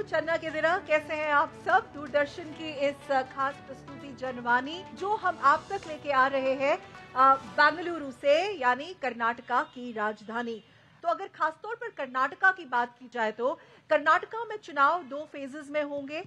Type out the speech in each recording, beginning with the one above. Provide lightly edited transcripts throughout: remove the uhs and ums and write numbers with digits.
चन्ना के दिना, कैसे हैं आप सब। दूरदर्शन की इस खास प्रस्तुति जनवाणी जो हम आप तक लेके आ रहे हैं बेंगलुरु से, यानी कर्नाटका की राजधानी। तो अगर खासतौर पर कर्नाटका की बात की जाए तो कर्नाटका में चुनाव 2 फेजेस में होंगे,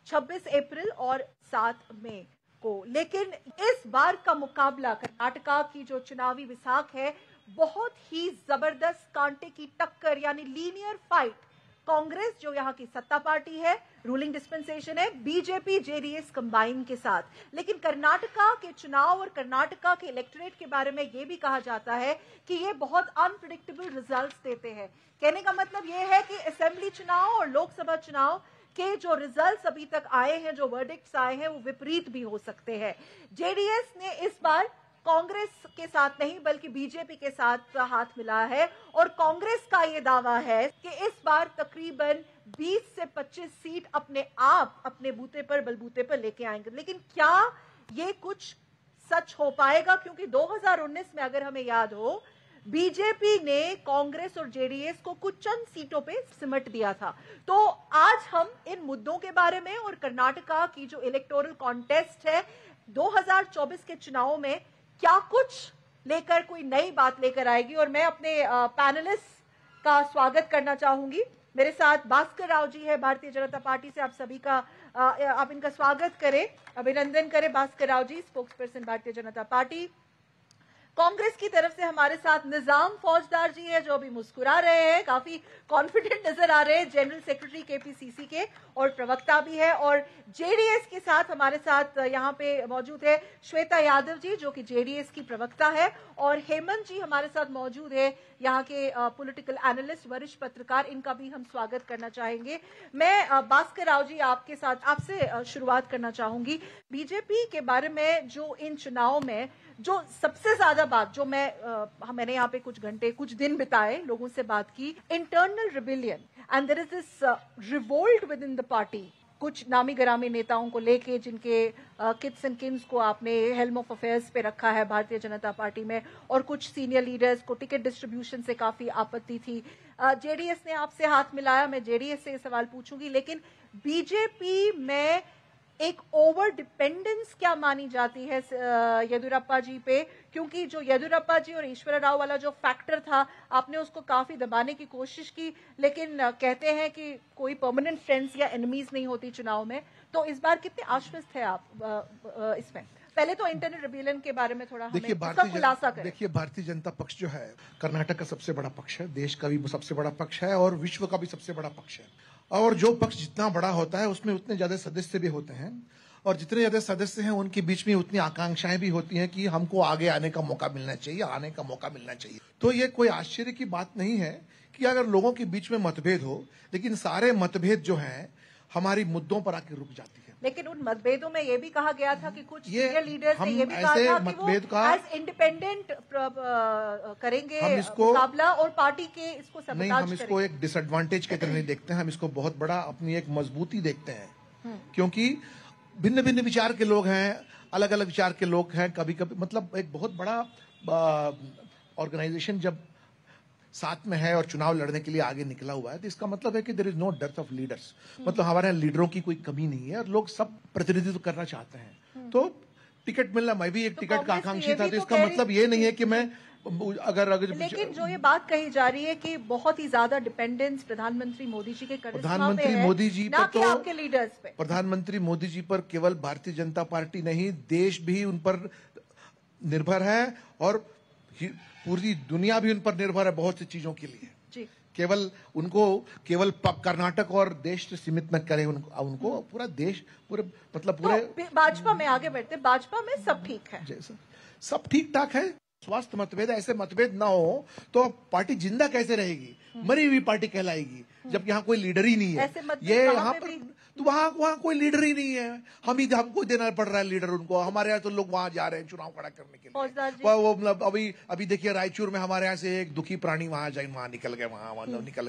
26 अप्रैल और 7 मई को। लेकिन इस बार का मुकाबला कर्नाटका की जो चुनावी विसाख है, बहुत ही जबरदस्त कांटे की टक्कर यानी लीनियर फाइट कांग्रेस जो यहाँ की सत्ता पार्टी है, रूलिंग डिस्पेंसेशन है, बीजेपी जेडीएस कंबाइन के साथ। लेकिन कर्नाटका के चुनाव और कर्नाटका के इलेक्टोरेट के बारे में यह भी कहा जाता है कि ये बहुत अनप्रिडिक्टेबल रिजल्ट्स देते हैं। कहने का मतलब यह है कि असेंबली चुनाव और लोकसभा चुनाव के जो रिजल्ट्स अभी तक आए हैं, जो वर्डिक्ट्स आए हैं, वो विपरीत भी हो सकते हैं। जेडीएस ने इस बार कांग्रेस के साथ नहीं बल्कि बीजेपी के साथ हाथ मिला है और कांग्रेस का ये दावा है कि इस बार तकरीबन 20 से 25 सीट अपने आप अपने बलबूते पर लेके आएंगे। लेकिन क्या ये कुछ सच हो पाएगा? क्योंकि 2019 में अगर हमें याद हो, बीजेपी ने कांग्रेस और जेडीएस को कुछ चंद सीटों पे सिमट दिया था। तो आज हम इन मुद्दों के बारे में और कर्नाटका की जो इलेक्टोरल कॉन्टेस्ट है 2024 के चुनाव में क्या कुछ लेकर कोई नई बात लेकर आएगी, और मैं अपने पैनलिस्ट का स्वागत करना चाहूंगी। मेरे साथ भास्कर राव जी है भारतीय जनता पार्टी से। आप सभी का आप इनका स्वागत करें, अभिनंदन करें। भास्कर राव जी, स्पोक्स पर्सन भारतीय जनता पार्टी। कांग्रेस की तरफ से हमारे साथ निजाम फौजदार जी है जो अभी मुस्कुरा रहे हैं, काफी कॉन्फिडेंट नजर आ रहे हैं, जनरल सेक्रेटरी केपीसीसी के और प्रवक्ता भी है। और जेडीएस के साथ हमारे साथ यहाँ पे मौजूद है श्वेता यादव जी जो कि जेडीएस की प्रवक्ता है, और हेमंत जी हमारे साथ मौजूद है, यहाँ के पॉलिटिकल एनालिस्ट, वरिष्ठ पत्रकार। इनका भी हम स्वागत करना चाहेंगे। मैं भास्कर राव जी आपके साथ आपसे शुरुआत करना चाहूंगी। बीजेपी के बारे में जो इन चुनाव में जो सबसे ज्यादा बात जो मैंने यहाँ पे कुछ दिन बिताए, लोगों से बात की, internal rebellion and there is this revolt within the party. कुछ नामी गिरामी नेताओं को लेके जिनके किड्स एंड किन्स को आपने हेल्म ऑफ अफेयर्स पे रखा है भारतीय जनता पार्टी में, और कुछ सीनियर लीडर्स को टिकट डिस्ट्रीब्यूशन से काफी आपत्ति थी। जेडीएस ने आपसे हाथ मिलाया, मैं जेडीएस से सवाल पूछूंगी। लेकिन बीजेपी में एक ओवर डिपेंडेंस क्या मानी जाती है येदियुरप्पा जी पे? क्योंकि जो येदियुरप्पा जी और ईश्वर राव वाला जो फैक्टर था, आपने उसको काफी दबाने की कोशिश की, लेकिन कहते हैं कि कोई परमानेंट फ्रेंड्स या एनिमीज नहीं होती चुनाव में। तो इस बार कितने आश्वस्त है आप इसमें? पहले तो इंटरनल रिबेलियन के बारे में थोड़ा हमें उसका खुलासा करें। देखिए, भारतीय जनता पक्ष जो है कर्नाटक का सबसे बड़ा पक्ष है, देश का भी सबसे बड़ा पक्ष है और विश्व का भी सबसे बड़ा पक्ष है। और जो पक्ष जितना बड़ा होता है उसमें उतने ज्यादा सदस्य भी होते हैं, और जितने ज्यादा सदस्य हैं उनके बीच में उतनी आकांक्षाएं भी होती हैं कि हमको आगे आने का मौका मिलना चाहिए, तो ये कोई आश्चर्य की बात नहीं है कि अगर लोगों के बीच में मतभेद हो, लेकिन सारे मतभेद जो हैं हमारी मुद्दों पर आके रुक जाती है। लेकिन उन मतभेदों में ये भी कहा गया था कि कुछ सीनियर लीडर्स ने ये भी कहा था कि वो एज इंडिपेंडेंट करेंगे मुकाबला और पार्टी के इसको सबूत नहीं, हम इसको एक डिसएडवांटेज की तरह नहीं देखते हैं, हम इसको बहुत बड़ा अपनी एक मजबूती देखते हैं। क्योंकि भिन्न भिन्न विचार के लोग हैं, अलग अलग विचार के लोग हैं। कभी कभी मतलब एक बहुत बड़ा ऑर्गेनाइजेशन जब साथ में है और चुनाव लड़ने के लिए आगे निकला हुआ है, तो इसका मतलब है कि देयर इज नो डेथ ऑफ लीडर्स। मतलब हमारे लीडरों की कोई कमी नहीं है और लोग सब प्रतिनिधित्व करना चाहते हैं। तो टिकट मिलना, मैं भी एक टिकट का आकांक्षी था, तो इसका मतलब ये नहीं है कि मैं अगर लेकिन जो ये बात कही जा रही है कि बहुत ही ज्यादा डिपेंडेंस प्रधानमंत्री मोदी जी के प्रधानमंत्री मोदी जी पर, तो आपके लीडर्स पे, प्रधानमंत्री मोदी जी पर केवल भारतीय जनता पार्टी नहीं, देश भी उन पर निर्भर है और पूरी दुनिया भी उन पर निर्भर है बहुत सी चीजों के लिए जी। केवल कर्नाटक और देश से सीमित न करें उनको पूरा देश, पूरे मतलब पूरे। तो भाजपा में आगे बढ़ते, भाजपा में सब ठीक है, सब ठीक ठाक है। स्वास्थ्य मतभेद, ऐसे मतभेद ना हो तो पार्टी जिंदा कैसे रहेगी? मरी हुई पार्टी कहलाएगी जब यहाँ कोई लीडर ही नहीं है। ये यहाँ पर तो वहाँ कोई लीडर ही नहीं है, हमको देना पड़ रहा है लीडर उनको। हमारे यहाँ तो लोग वहां जा रहे हैं चुनाव खड़ा करने के लिए। वो मतलब अभी देखिए रायचूर में हमारे यहाँ से एक दुखी प्राणी वहां निकल गए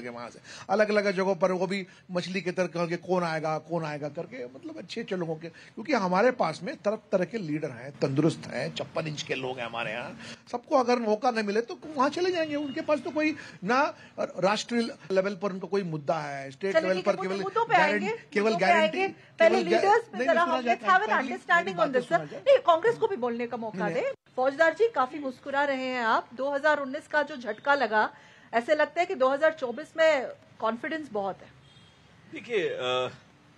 वहां से अलग अलग जगहों पर, वो भी मछली के तरह करके कौन आएगा करके, मतलब अच्छे लोगों के। क्योंकि हमारे पास में तरह तरह के लीडर हैं, तंदुरुस्त हैं, 56 इंच के लोग हैं हमारे यहाँ। सबको अगर मौका न मिले तो वहां चले जाएंगे। उनके पास तो कोई ना राष्ट्रीय लेवल पर उनका कोई मुद्दा है, स्टेट लेवल पर केवल गारंटी, पहले लीडर्स पे जरा हम let's have an understanding on this. नहीं, कांग्रेस को भी बोलने का मौका दे। फौजदार जी, काफी मुस्कुरा रहे हैं आप। 2019 का जो झटका लगा, ऐसे लगता है कि 2024 में कॉन्फिडेंस बहुत है। देखिए,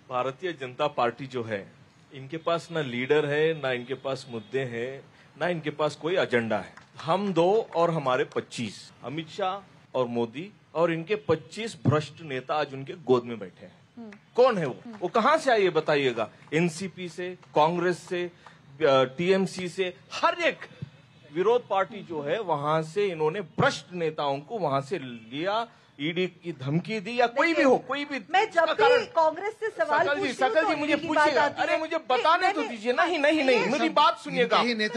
भारतीय जनता पार्टी जो है, इनके पास ना लीडर है, ना इनके पास मुद्दे हैं, ना इनके पास कोई एजेंडा है। हम दो और हमारे 25, अमित शाह और मोदी और इनके 25 भ्रष्ट नेता आज उनके गोद में बैठे हैं। कौन है वो कहां से आए ये बताइएगा? एनसीपी से, कांग्रेस से, टीएमसी से, हर एक विरोध पार्टी जो है वहां से इन्होंने भ्रष्ट नेताओं को वहां से लिया, ईडी की धमकी दी, या कोई भी हो, कोई भी। मैं जब भी कांग्रेस से सवाल सकल जी मुझे पूछिएगा, अरे मुझे बताने तो दीजिए। नहीं, मेरी बात सुनिएगा, मेरी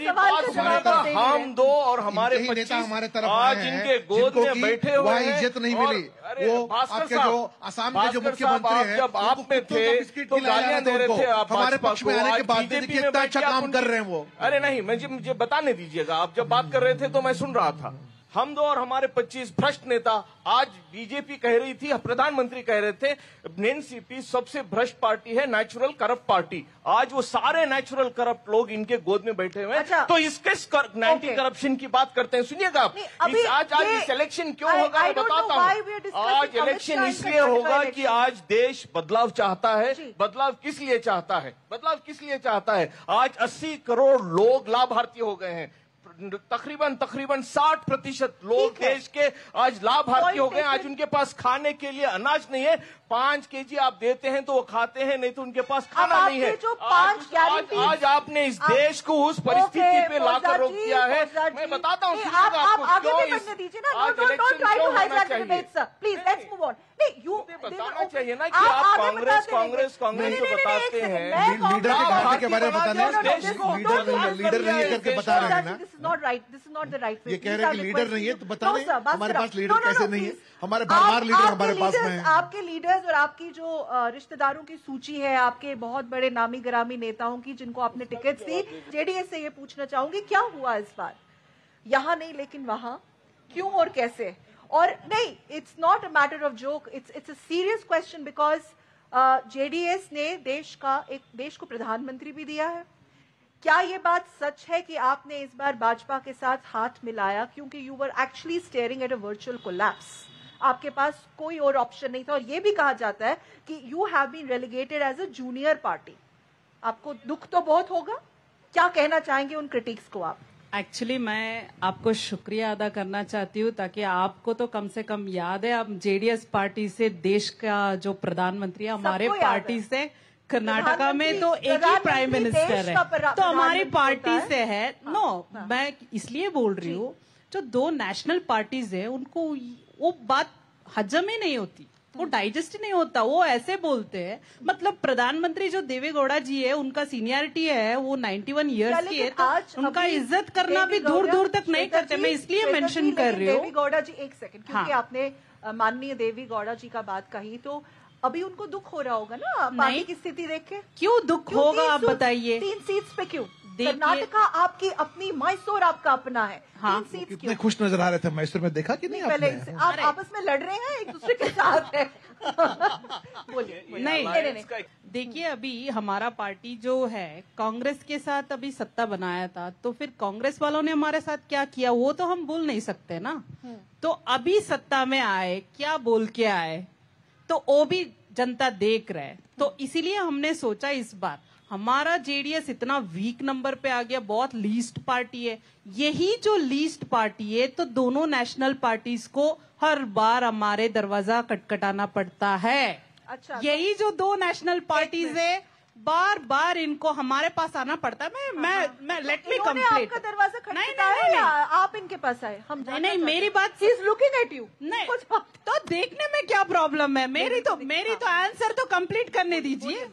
बात सुनिएगा। हम दो और हमारे 25 हमारे तरफ आज इनके गोद में बैठे हुए हैं, इज्जत नहीं मिली। वो आपके जो असम के जो मुख्यमंत्री हैं, जब आप में थे तो गालियां दे रहे थे आप हमारे पक्ष में आने के बाद देखिए कितना अच्छा काम कर रहे हैं वो। अरे नहीं, मुझे बताने दीजिएगा। आप जब बात कर रहे थे तो मैं सुन रहा था। हम दो और हमारे 25 भ्रष्ट नेता, आज बीजेपी कह रही थी, प्रधानमंत्री कह रहे थे एनसीपी सबसे भ्रष्ट पार्टी है, नेचुरल करप्ट पार्टी। आज वो सारे नेचुरल करप्ट लोग इनके गोद में बैठे हुए हैं। अच्छा, तो इसके एंटी करप्शन की बात करते हैं। सुनिएगा आप, आज इस इलेक्शन क्यों होगा मैं बताता हूँ। आज इलेक्शन इसलिए होगा कि आज देश बदलाव चाहता है। बदलाव किस लिए चाहता है? आज 80 करोड़ लोग लाभार्थी हो गए हैं। तकरीबन 60% लोग देश के आज लाभार्थी हो गए। आज उनके पास खाने के लिए अनाज नहीं है। 5 केजी आप देते हैं तो वो खाते हैं, नहीं तो उनके पास खाना नहीं है। आज आपने इस देश को उस परिस्थिति पे लाकर रोक दिया है। मैं बताता हूँ, बताना चाहिए ना कि आप कांग्रेस को बताते हैं। लीडर के घाटे के बारे में बताने, लीडर नहीं है करके बता रहे हैं ना। This is not the right way. ये कह रहे हैं कि लीडर नहीं है, तो बता दें हमारे पास लीडर कैसे नहीं है। हमारे बार लीडर हमारे पास में है। आपके लीडर्स और आपकी जो रिश्तेदारों की सूची है, आपके बहुत बड़े नामी गिरामी नेताओं की जिनको आपने टिकट दी, जेडीएस से ये पूछना चाहूंगी, क्या हुआ इस बार? यहाँ नहीं लेकिन वहां क्यों और कैसे? और नहीं, it's not a matter of joke, it's a serious question, because JDS ने देश को प्रधानमंत्री भी दिया है। क्या ये बात सच है कि आपने इस बार भाजपा के साथ हाथ मिलाया क्योंकि you were actually staring at a virtual collapse? आपके पास कोई और ऑप्शन नहीं था, और ये भी कहा जाता है कि you have been relegated as a junior party. आपको दुख तो बहुत होगा। क्या कहना चाहेंगे उन क्रिटिक्स को आप? एक्चुअली मैं आपको शुक्रिया अदा करना चाहती हूँ, ताकि आपको तो कम से कम याद है, आप जेडीएस पार्टी से देश का जो प्रधानमंत्री है, हमारे पार्टी से कर्नाटका में तो एक ही प्राइम मिनिस्टर है, तो हमारी पार्टी से है। मैं इसलिए बोल रही हूँ, जो 2 नेशनल पार्टीज है उनको वो बात हजम ही नहीं होती, वो डाइजेस्ट ही नहीं होता। वो ऐसे बोलते हैं, मतलब प्रधानमंत्री जो देवेगौड़ा जी है, उनका सीनियरिटी है, वो 91 ईयर्स की है, तो उनका इज्जत करना भी दूर दूर तक नहीं करते। मैं इसलिए मेंशन कर रही हूँ। देवेगौड़ा जी, एक सेकंड, क्योंकि आपने माननीय देवेगौड़ा जी का बात कही, तो अभी उनको दुख हो रहा होगा ना पार्टी की स्थिति देख के? क्यों दुख होगा आप बताइए? 3 सीट्स पे क्यों? कर्नाटका आपकी अपनी, मैसूर आपका अपना है। हाँ, 3 सीट्स कितने खुश नजर आ रहे थे मैसूर में, देखा कि नहीं पहले आप आपस में लड़ रहे हैं एक दूसरे के साथ है। बोलिए। नहीं, देखिए अभी हमारा पार्टी जो है कांग्रेस के साथ अभी सत्ता बनाया था, तो फिर कांग्रेस वालों ने हमारे साथ क्या किया वो तो हम बोल नहीं सकते ना। तो अभी सत्ता में आए, क्या बोल के आए, तो वो भी जनता देख रहे। तो इसीलिए हमने सोचा इस बार हमारा जेडीएस इतना वीक नंबर पे आ गया, बहुत लीस्ट पार्टी है। यही जो लीस्ट पार्टी है, तो दोनों नेशनल पार्टीज को हर बार हमारे दरवाजा खटखटाना पड़ता है। अच्छा, यही जो 2 नेशनल पार्टीज है, बार बार इनको हमारे पास आना पड़ता है। मैं लेट मी कंप्लीट। आपका दरवाजा खटखटाया या आप इनके पास आए? हम नहीं, मेरी बात, he is looking at you. नहीं, तो देखने में क्या प्रॉब्लम है? मेरी तो आंसर तो कंप्लीट करने दीजिए।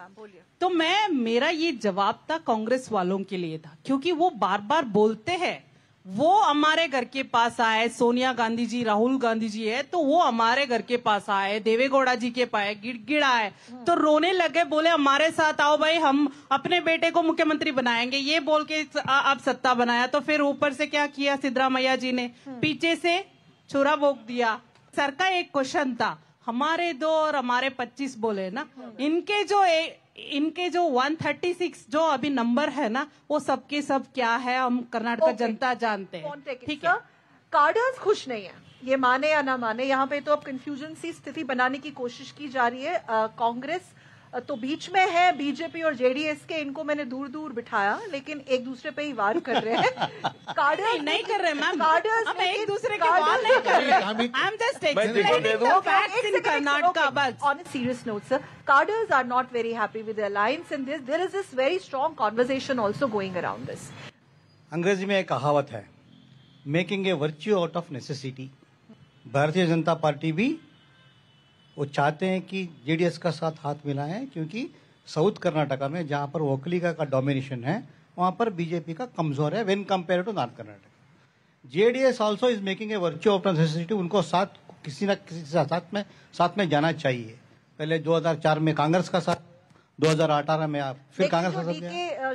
तो मेरा ये जवाब था कांग्रेस वालों के लिए था, क्योंकि वो बार बार बोलते हैं, वो हमारे घर के पास आए, सोनिया गांधी जी, राहुल गांधी जी है, तो वो हमारे घर के पास आए, देवेगौड़ा जी के पास गिड़गिड़ाए, तो रोने लगे, बोले हमारे साथ आओ भाई, हम अपने बेटे को मुख्यमंत्री बनाएंगे, ये बोल के आप सत्ता बनाया। तो फिर ऊपर से क्या किया सिद्धरामैया जी ने? पीछे से छुरा भोंक दिया, सर का एक क्वेश्चन था, हमारे 2 और हमारे 25 बोले ना, इनके जो 136 जो अभी नंबर है ना, वो सबके सब क्या है हम कर्नाटक जनता जानते हैं। ठीक है, कार्डर्स खुश नहीं है, ये माने या ना माने, यहाँ पे तो अब कंफ्यूजन सी स्थिति बनाने की कोशिश की जा रही है। कांग्रेस तो बीच में है, बीजेपी और जेडीएस के, इनको मैंने दूर दूर बिठाया, लेकिन एक दूसरे पे ही वार कर रहे हैं। कार्डर्स नहीं कर रहे मैम, कार्डर्स हम एक दूसरे के वार नहीं कर रहे, I am just explaining the facts in Karnataka. बस on a serious note sir, cadres are not very happy with the alliance in this, there is this very strong conversation also going around this. अंग्रेजी में एक कहावत है, making a virtue out of necessity. Bharatiya Janata party भी वो चाहते हैं कि जेडीएस का साथ हाथ मिलाएं, क्योंकि साउथ कर्नाटका में जहां पर वोकलिका का डोमिनेशन है, वहां पर बीजेपी का कमजोर है when compare to north Karnataka. JDS also is making a virtue of necessity. उनको साथ किसी न किसी साथ में जाना चाहिए। पहले 2004 में कांग्रेस का साथ, 2018 में आप फिर कांग्रेस का साथ,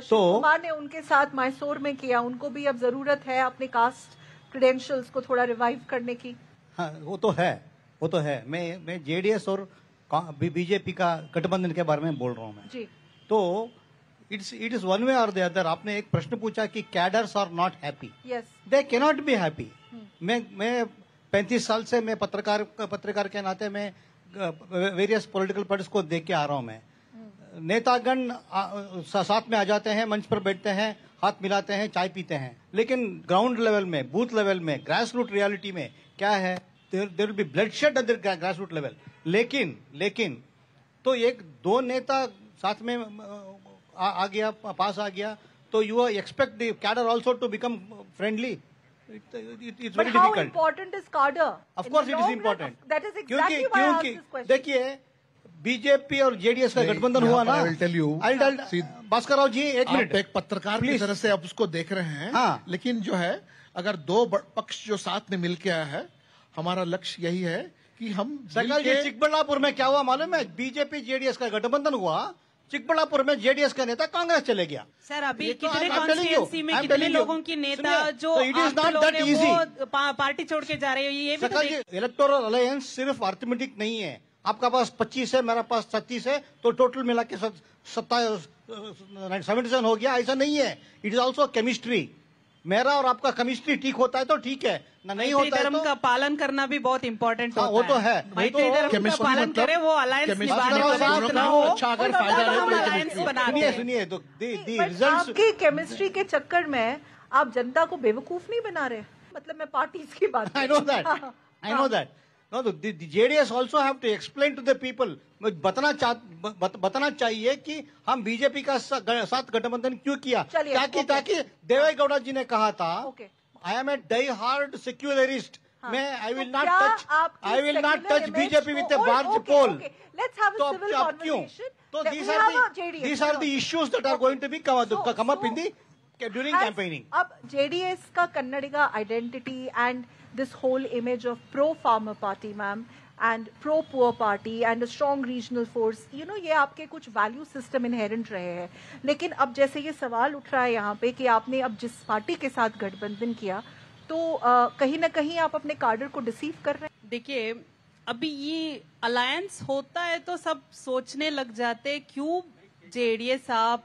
तो कुमार ने उनके साथ मैसूर में किया, उनको भी अब जरूरत है अपने कास्ट क्रेडेंशियल्स को थोड़ा रिवाइव करने की। हाँ, वो तो है। मैं जेडीएस और बीजेपी का गठबंधन के बारे में बोल रहा हूँ मैं जी। तो इट इज वन वे और द अदर। आपने एक प्रश्न पूछा कि cadres are not happy, they can not be happy. मैं 35 साल से मैं पत्रकार के नाते मैं वेरियस पॉलिटिकल पार्टीज को देख के आ रहा हूँ। मैं नेतागण साथ में आ जाते हैं, मंच पर बैठते हैं, हाथ मिलाते हैं, चाय पीते हैं, लेकिन ग्राउंड लेवल में, बूथ लेवल में, ग्रास रूट रियलिटी में क्या है, there will be bloodshed at the grass root level. लेकिन तो एक 2 नेता साथ में पास आ गया तो you expect the cadre also to become friendly. It's very difficult. How important is cadre? Of course it is important. That is exactly why I asked this question. देखिए, बीजेपी और जेडीएस का गठबंधन हुआ ना, भास्कर राव जी एक मिनट, एक पत्रकार की तरह से आप उसको देख रहे हैं। हाँ। लेकिन जो है, अगर 2 पक्ष जो साथ में मिलके आया है, हमारा लक्ष्य यही है कि हम चिकबल्लापुर में क्या हुआ मालूम है? बीजेपी जेडीएस का गठबंधन हुआ, चिकबल्लापुर में जेडीएस का नेता कांग्रेस चले गया। सर अभी कितने कॉन्स्टिट्यूएंसी में कितने लोगों की नेता जो it is not that easy, party छोड़ के जा रहे हैं। ये भी इलेक्टोरल अलायंस सिर्फ अर्थमेटिक नहीं है। आपका पास 25 है, मेरा पास 36 है, तो टोटल मिला के 77 हो गया, ऐसा नहीं है। It is also chemistry. मेरा और आपका केमिस्ट्री ठीक होता है तो ठीक है, ना नहीं होता है धर्म का पालन करना भी बहुत इंपॉर्टेंट होता है। वो तो है, मैत्री धर्म का पालन करे, वो अलायंस सुनिए तो आपकी केमिस्ट्री के चक्कर में आप जनता को बेवकूफ नहीं बना रहे। मतलब मैं पार्टीज की बात, I know that. No, the JDS also have to explain to the people. बताना चाहिए कि हम बीजेपी का साथ गठबंधन क्यों किया, ताकि देवेगौड़ा जी ने कहा था, I am a die hard secularist, मैं I will not touch BJP with a barge pole. तो अब क्यों? तो these are the issues that are going to be come up in the during campaigning. अब JDS का Kannadiga identity and this whole image of pro-farmer party, ma'am, and pro-poor party and a strong regional force, you know, ये आपके कुछ value system inherent रहे हैं। लेकिन अब जैसे ये सवाल उठ रहा है यहाँ पे कि आपने अब जिस पार्टी के साथ गठबंधन किया, तो कहीं ना कहीं आप अपने कार्डर को डिसीव कर रहे हैं। देखिए, अभी ये अलायंस होता है तो सब सोचने लग जाते क्यों जेडीएस आप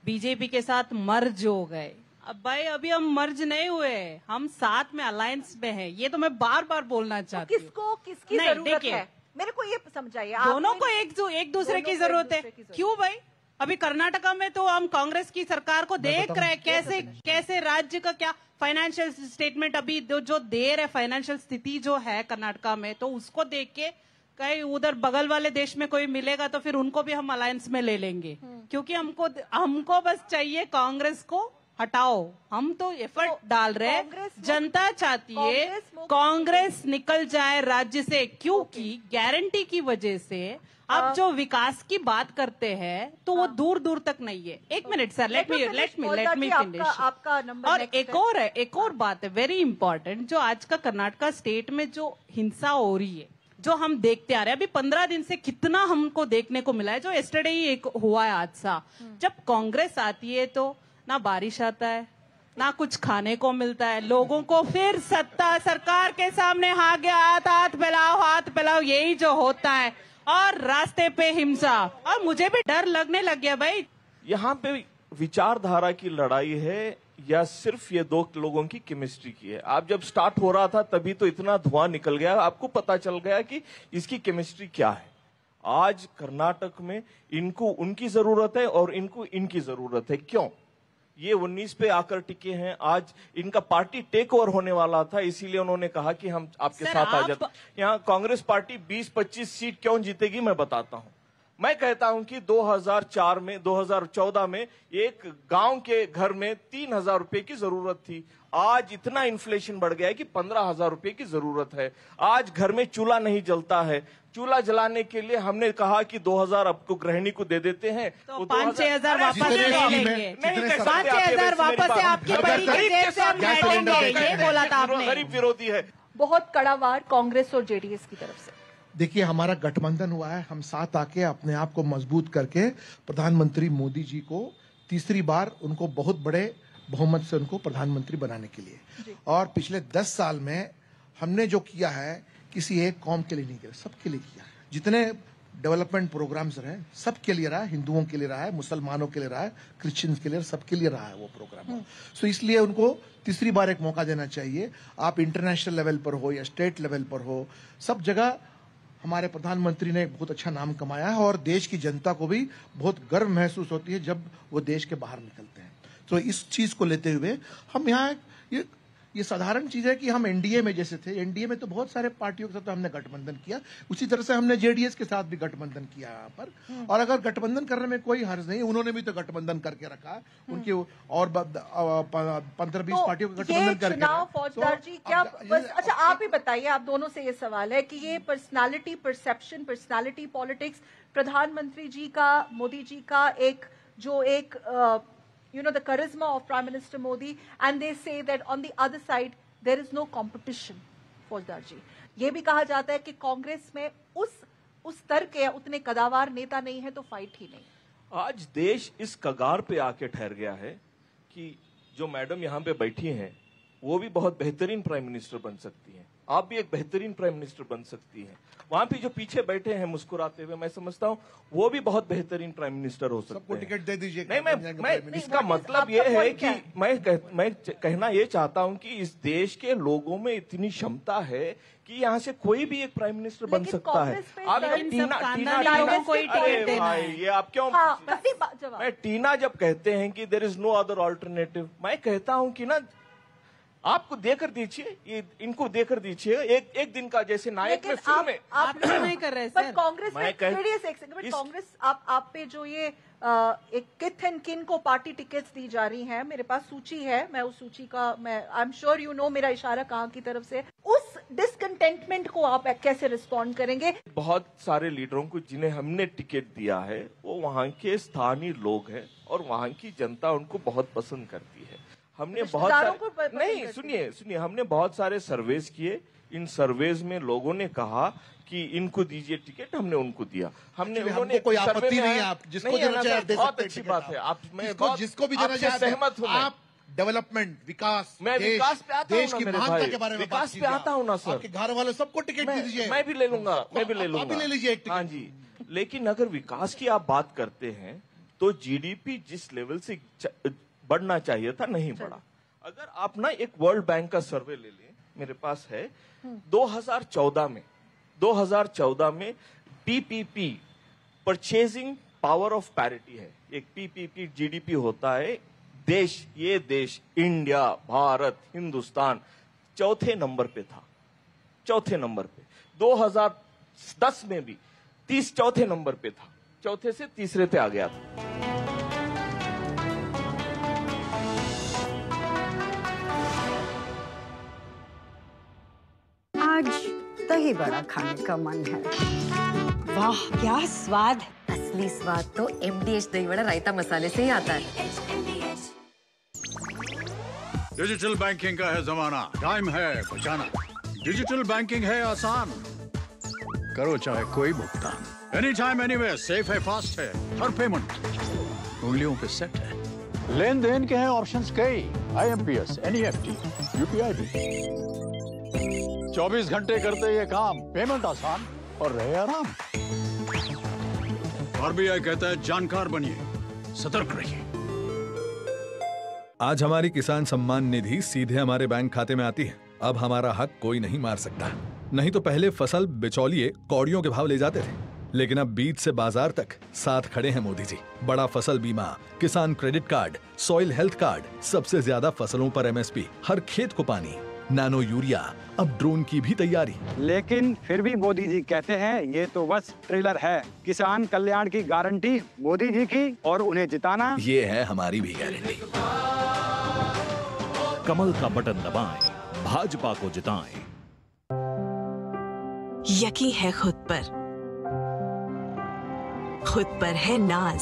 बीजेपी के साथ मर्ज हो गए। अब भाई अभी हम मर्ज नहीं हुए, हम साथ में अलायंस में हैं। ये तो मैं बार बार बोलना चाहती हूँ। किसको किसकी जरूरत है? मेरे को ये समझाइए। दोनों को एक दूसरे की जरूरत है। क्यों भाई? अभी कर्नाटका में तो हम कांग्रेस की सरकार को देख रहे हैं कैसे राज्य का क्या फाइनेंशियल स्टेटमेंट अभी जो दे रहे, फाइनेंशियल स्थिति जो है कर्नाटका में, तो उसको देख के कहीं उधर बगल वाले देश में कोई मिलेगा तो फिर उनको भी हम अलायंस में ले लेंगे, क्योंकि हमको बस चाहिए कांग्रेस को हटाओ। हम तो एफर्ट डाल रहे हैं, जनता चाहती है कांग्रेस निकल जाए राज्य से, क्योंकि गारंटी की वजह से अब जो विकास की बात करते हैं तो वो दूर दूर तक नहीं है। एक minute sir, let me finish. आपका नंबर और एक और बात है वेरी इंपॉर्टेंट, जो आज का कर्नाटका स्टेट में जो हिंसा हो रही है, जो हम देखते आ रहे हैं, अभी 15 दिन से कितना हमको देखने को मिला है। जो यस्टरडे ही एक हुआ है हादसा, जब कांग्रेस आती है तो ना बारिश आता है, ना कुछ खाने को मिलता है, लोगों को फिर सत्ता सरकार के सामने हाथ फैलाओ यही जो होता है, और रास्ते पे हिंसा। और मुझे भी डर लगने लग गया भाई। यहाँ पे विचारधारा की लड़ाई है या सिर्फ ये दो लोगों की केमिस्ट्री की है? आप जब स्टार्ट हो रहा था तभी तो इतना धुआं निकल गया, आपको पता चल गया कि इसकी केमिस्ट्री क्या है। आज कर्नाटक में इनको उनकी जरूरत है और इनको इनकी जरूरत है। क्यों? ये 19 पे आकर टिके हैं। आज इनका पार्टी टेक ओवर होने वाला था, इसीलिए उन्होंने कहा कि हम आपके साथ आ जाते। यहाँ कांग्रेस पार्टी 20-25 सीट क्यों जीतेगी मैं बताता हूँ। मैं कहता हूं कि 2014 में एक गांव के घर में 3,000 रुपए की जरूरत थी। आज इतना इन्फ्लेशन बढ़ गया है कि 15,000 रुपए की जरूरत है। आज घर में चूल्हा नहीं जलता है। चूल्हा जलाने के लिए हमने कहा कि 2,000 आपको गृहिणी को दे देते हैं, तो 5-6,000 वापस ले लेंगे। 5-6,000 वापस से आपकी बड़ी जेब से हम बैठेंगे, ये बोला था आपने। गरीब विरोधी है। बहुत कड़ा वार कांग्रेस और जेडीएस की तरफ से। देखिए, हमारा गठबंधन हुआ है, हम साथ आके अपने आप को मजबूत करके प्रधानमंत्री मोदी जी को तीसरी बार उनको बहुत बड़े बहुमत से उनको प्रधानमंत्री बनाने के लिए। और पिछले 10 साल में हमने जो किया है किसी एक कौम के लिए नहीं किया, सबके लिए किया है। जितने डेवलपमेंट प्रोग्राम्स रहे सबके लिए रहा है, हिंदुओं के लिए रहा है, मुसलमानों के लिए रहा है, क्रिश्चियंस के लिए, सबके लिए रहा है वो प्रोग्राम। सो इसलिए उनको तीसरी बार एक मौका देना चाहिए। आप इंटरनेशनल लेवल पर हो या स्टेट लेवल पर हो, सब जगह हमारे प्रधानमंत्री ने बहुत अच्छा नाम कमाया है और देश की जनता को भी बहुत गर्व महसूस होती है जब वो देश के बाहर निकलते हैं। तो इस चीज को लेते हुए हम यहाँ ये साधारण चीज है कि हम एनडीए में जैसे थे, एनडीए में तो बहुत सारे पार्टियों के साथ तो हमने गठबंधन किया, उसी तरह से हमने जेडीएस के साथ भी गठबंधन किया यहाँ पर। और अगर गठबंधन करने में कोई हर्ज नहीं, उन्होंने भी तो गठबंधन करके रखा, उनके और 15-20 पार्टियों का गठबंधन करके। फौजदार जी क्या अच्छा आप ही बताइए, आप दोनों से ये सवाल है कि ये पर्सनालिटी परसेप्शन, पर्सनालिटी पॉलिटिक्स, प्रधानमंत्री जी का, मोदी जी का एक the charisma of Prime Minister Modi, and they say that on the other side there is no competition. फौजदार जी, ये भी कहा जाता है कि कांग्रेस में उस स्तर के उतने कदावर नेता नहीं है तो फाइट ही नहीं। आज देश इस कगार पे आके ठहर गया है कि जो मैडम यहाँ पे बैठी हैं वो भी बहुत बेहतरीन प्राइम मिनिस्टर बन सकती हैं, आप भी एक बेहतरीन प्राइम मिनिस्टर बन सकती हैं। वहां पे जो पीछे बैठे हैं मुस्कुराते हुए, मैं समझता हूँ वो भी बहुत बेहतरीन प्राइम मिनिस्टर हो सकते हैं। सबको टिकट दे दीजिए। नहीं, मैं इसका मतलब ये है कि मैं कहना ये चाहता हूँ कि इस देश के लोगों में इतनी क्षमता है कि यहाँ से कोई भी एक प्राइम मिनिस्टर बन सकता है। आप ये आप क्यों, मैं टीना जब कहते हैं कि there is no other alternative, मैं कहता हूँ कि ना आपको देकर दीजिए, ये इनको देकर दीजिए एक दिन का, जैसे नायक में फिल्म में। आप नहीं कर रहे सर। कांग्रेस में कांग्रेस आप पे जो ये एक किथ एंड किन को पार्टी टिकट्स दी जा रही हैं, मेरे पास सूची है, मैं उस सूची का I am sure you know मेरा इशारा कहाँ की तरफ से, उस डिसकंटेंटमेंट को आप कैसे रिस्पॉन्ड करेंगे? बहुत सारे लीडरों को जिन्हें हमने टिकट दिया है वो वहाँ के स्थानीय लोग हैं और वहाँ की जनता उनको बहुत पसंद करती है। हमने बहुत सारे नहीं सुनिए हमने बहुत सारे सर्वेज किए, इन सर्वेज में लोगों ने कहा कि इनको दीजिए टिकट, हमने उनको दिया। उन्होंने कोई आपत्ति नहीं है, आप जिसको देना चाहे दे सकते हैं। बहुत अच्छी बात है, आप जिसको भी देना चाहे सहमत हूँ। आप डेवलपमेंट, विकास, मैं विकास पे आता हूँ, देश की महानता के बारे में विकास पे आता हूँ ना सर। आपके घर वालों सबको टिकट दीजिए। मैं भी ले लूंगा, मैं भी ले लूंगा, आप भी ले लीजिए एक टिकट। हाँ जी, लेकिन अगर विकास की आप बात करते हैं तो जीडीपी जिस लेवल से बढ़ना चाहिए था नहीं बढ़ा। अगर आप ना एक वर्ल्ड बैंक का सर्वे ले लें, मेरे पास है, 2014 में PPP purchasing power of parity है, एक पीपीपी जीडीपी होता है। ये देश इंडिया, भारत, हिंदुस्तान चौथे नंबर पे था, चौथे नंबर पे। 2010 में भी चौथे नंबर पे था, चौथे से तीसरे पे आ गया था। आज दही बड़ा खाने का मन है। वाह क्या स्वाद! असली स्वाद तो MDH दही बड़ा रायता मसाले से ही आता है। डिजिटल बैंकिंग का है जमाना, टाइम है बचाना। डिजिटल बैंकिंग है आसान, करो चाहे कोई भुगतान, एनी टाइम एनीवेयर, सेफ है, फास्ट है, हर पेमेंट उंगलियों पे सेट है। लेन देन के हैं ऑप्शंस कई, IMPS, NEFT, UPI भी। 24 घंटे करते ये काम, पेमेंट आसान और रहे आराम। RBI कहता है जानकार बनिए, सतर्क रहिए। आज हमारी किसान सम्मान निधि सीधे हमारे बैंक खाते में आती है। अब हमारा हक कोई नहीं मार सकता। नहीं तो पहले फसल बिचौलिए कौड़ियों के भाव ले जाते थे, लेकिन अब बीज से बाजार तक साथ खड़े हैं मोदी जी। बड़ा फसल बीमा, किसान credit card, soil health card, सबसे ज्यादा फसलों पर MSP, हर खेत को पानी, नैनो यूरिया, अब ड्रोन की भी तैयारी। लेकिन फिर भी मोदी जी कहते हैं ये तो बस ट्रेलर है। किसान कल्याण की गारंटी मोदी जी की, और उन्हें जिताना ये है हमारी भी गारंटी। कमल का बटन दबाएं, भाजपा को जिताएं। यकीन है खुद पर है नाज।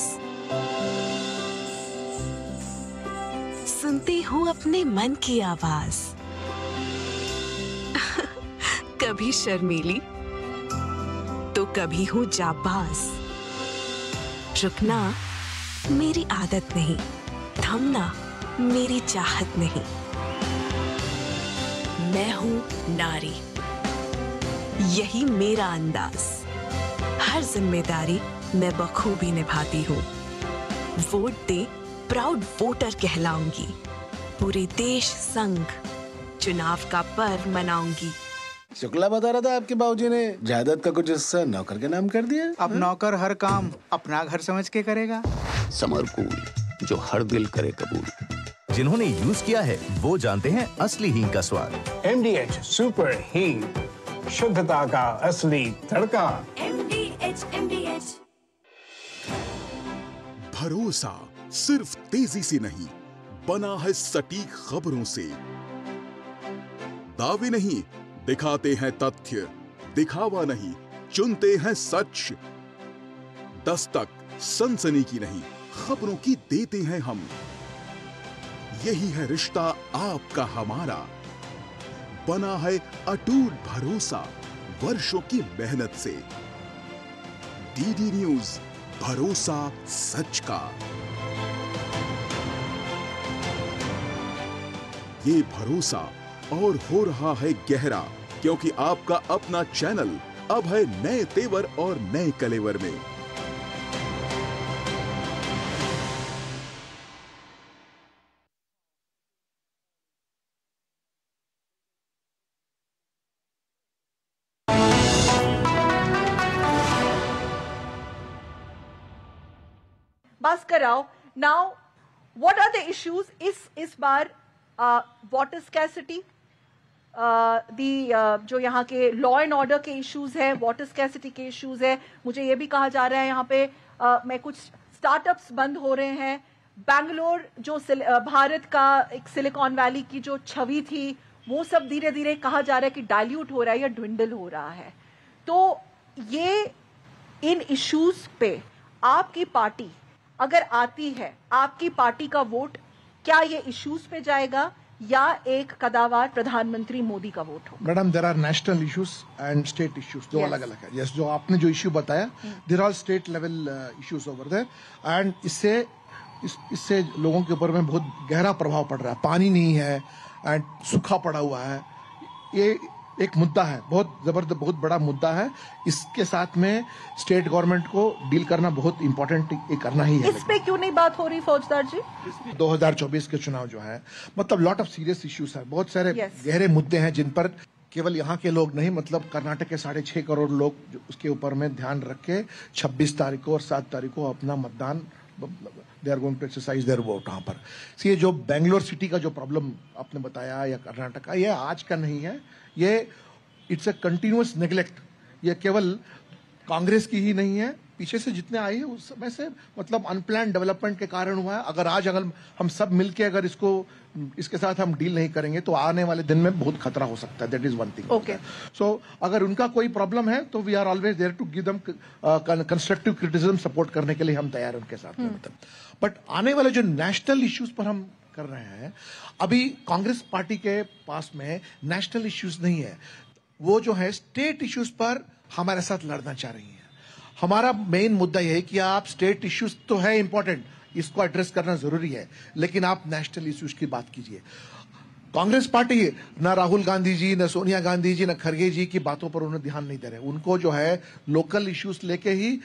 सुनती हूँ अपने मन की आवाज। कभी शर्मीली तो कभी हूँ जाबाज। रुकना मेरी आदत नहीं, थमना मेरी चाहत नहीं। मैं हूँ नारी, यही मेरा अंदाज। हर जिम्मेदारी मैं बखूबी निभाती हूँ। वोट दे, प्राउड वोटर कहलाऊंगी। पूरे देश संग चुनाव का पर्व मनाऊंगी। शुक्ला बता रहा था आपके बाबूजी ने जायदाद का कुछ हिस्सा नौकर के नाम कर दिया। अब नौकर हर काम अपना घर समझ के करेगा। समरकूल, जो हर दिल करे कबूल। जिन्होंने यूज किया है वो जानते हैं असली हींग का स्वाद। MDH सुपर हींग, शुद्धता का असली तड़का। MDH। भरोसा सिर्फ तेजी से नहीं, बना है सटीक खबरों से। दावे नहीं, दिखाते हैं तथ्य, दिखावा नहीं, चुनते हैं सच। दस्तक सनसनी की नहीं, खबरों की देते हैं हम। यही है रिश्ता आपका हमारा, बना है अटूट भरोसा वर्षों की मेहनत से। DD न्यूज, भरोसा सच का। ये भरोसा और हो रहा है गहरा, क्योंकि आपका अपना चैनल अब है नए तेवर और नए कलेवर में। Bhaskar Rao, now what are the issues? इस बार water scarcity, जो यहाँ के लॉ एंड ऑर्डर के इश्यूज है, वाटर स्कैसिटी के इश्यूज है। मुझे ये भी कहा जा रहा है यहाँ पे मैं कुछ स्टार्टअप्स बंद हो रहे हैं। बैंगलोर जो भारत का एक सिलिकॉन वैली की जो छवि थी, वो सब धीरे धीरे कहा जा रहा है कि डाइल्यूट हो रहा है या ड्विंडल हो रहा है। तो ये इन इश्यूज पे आपकी पार्टी अगर आती है, आपकी पार्टी का वोट क्या ये इश्यूज पे जाएगा या एक कदावर प्रधानमंत्री मोदी का वोट हो? Madam, there are national issues and state issues, दो अलग अलग है। यस, जो आपने जो इश्यू बताया, there are state level issues over there, and इससे लोगों के ऊपर में बहुत गहरा प्रभाव पड़ रहा है। पानी नहीं है एंड सूखा पड़ा हुआ है। ये एक मुद्दा है, बहुत जबरदस्त, बहुत बड़ा मुद्दा है। इसके साथ में स्टेट गवर्नमेंट को डील करना बहुत इंपॉर्टेंट करना ही है। इस पे क्यों नहीं बात हो रही फौजदार जी? 2024 के चुनाव जो है, मतलब लॉट ऑफ सीरियस इश्यूज है, बहुत सारे गहरे मुद्दे हैं जिन पर केवल यहाँ के लोग नहीं, मतलब कर्नाटक के 6.5 करोड़ लोग उसके ऊपर में ध्यान रख के 26 तारीख को और 7 तारीख को अपना मतदान, they are going to exercise their vote वहां पर। ये जो बेंगलोर सिटी का जो प्रॉब्लम आपने बताया या कर्नाटक का, ये आज का नहीं है, ये इट्स अ कंटिन्यूअस नेग्लेक्ट। ये केवल कांग्रेस की ही नहीं है, पीछे से जितने आई है उस समय से, मतलब अनप्लान डेवलपमेंट के कारण हुआ है। अगर हम सब मिलके अगर इसके साथ हम डील नहीं करेंगे तो आने वाले दिन में बहुत खतरा हो सकता है। That is one thing. Okay, so अगर उनका कोई प्रॉब्लम है तो we are always there to give them constructive criticism, support करने के लिए हम तैयार हैं उनके साथ में। बट आने वाले जो नेशनल इश्यूज पर हम कर रहे हैं, अभी कांग्रेस पार्टी के पास में नेशनल इश्यूज नहीं है। वो जो है स्टेट इश्यूज पर हमारे साथ लड़ना चाह रही है। हमारा मेन मुद्दा यह है कि आप स्टेट इश्यूज तो है इंपॉर्टेंट, इसको एड्रेस करना जरूरी है, लेकिन आप नेशनल इश्यूज की बात कीजिए। कांग्रेस पार्टी न राहुल गांधी जी, न सोनिया गांधी जी, न खड़गे जी की बातों पर उन्हें ध्यान नहीं दे रहे। उनको जो है लोकल इश्यूज लेके ही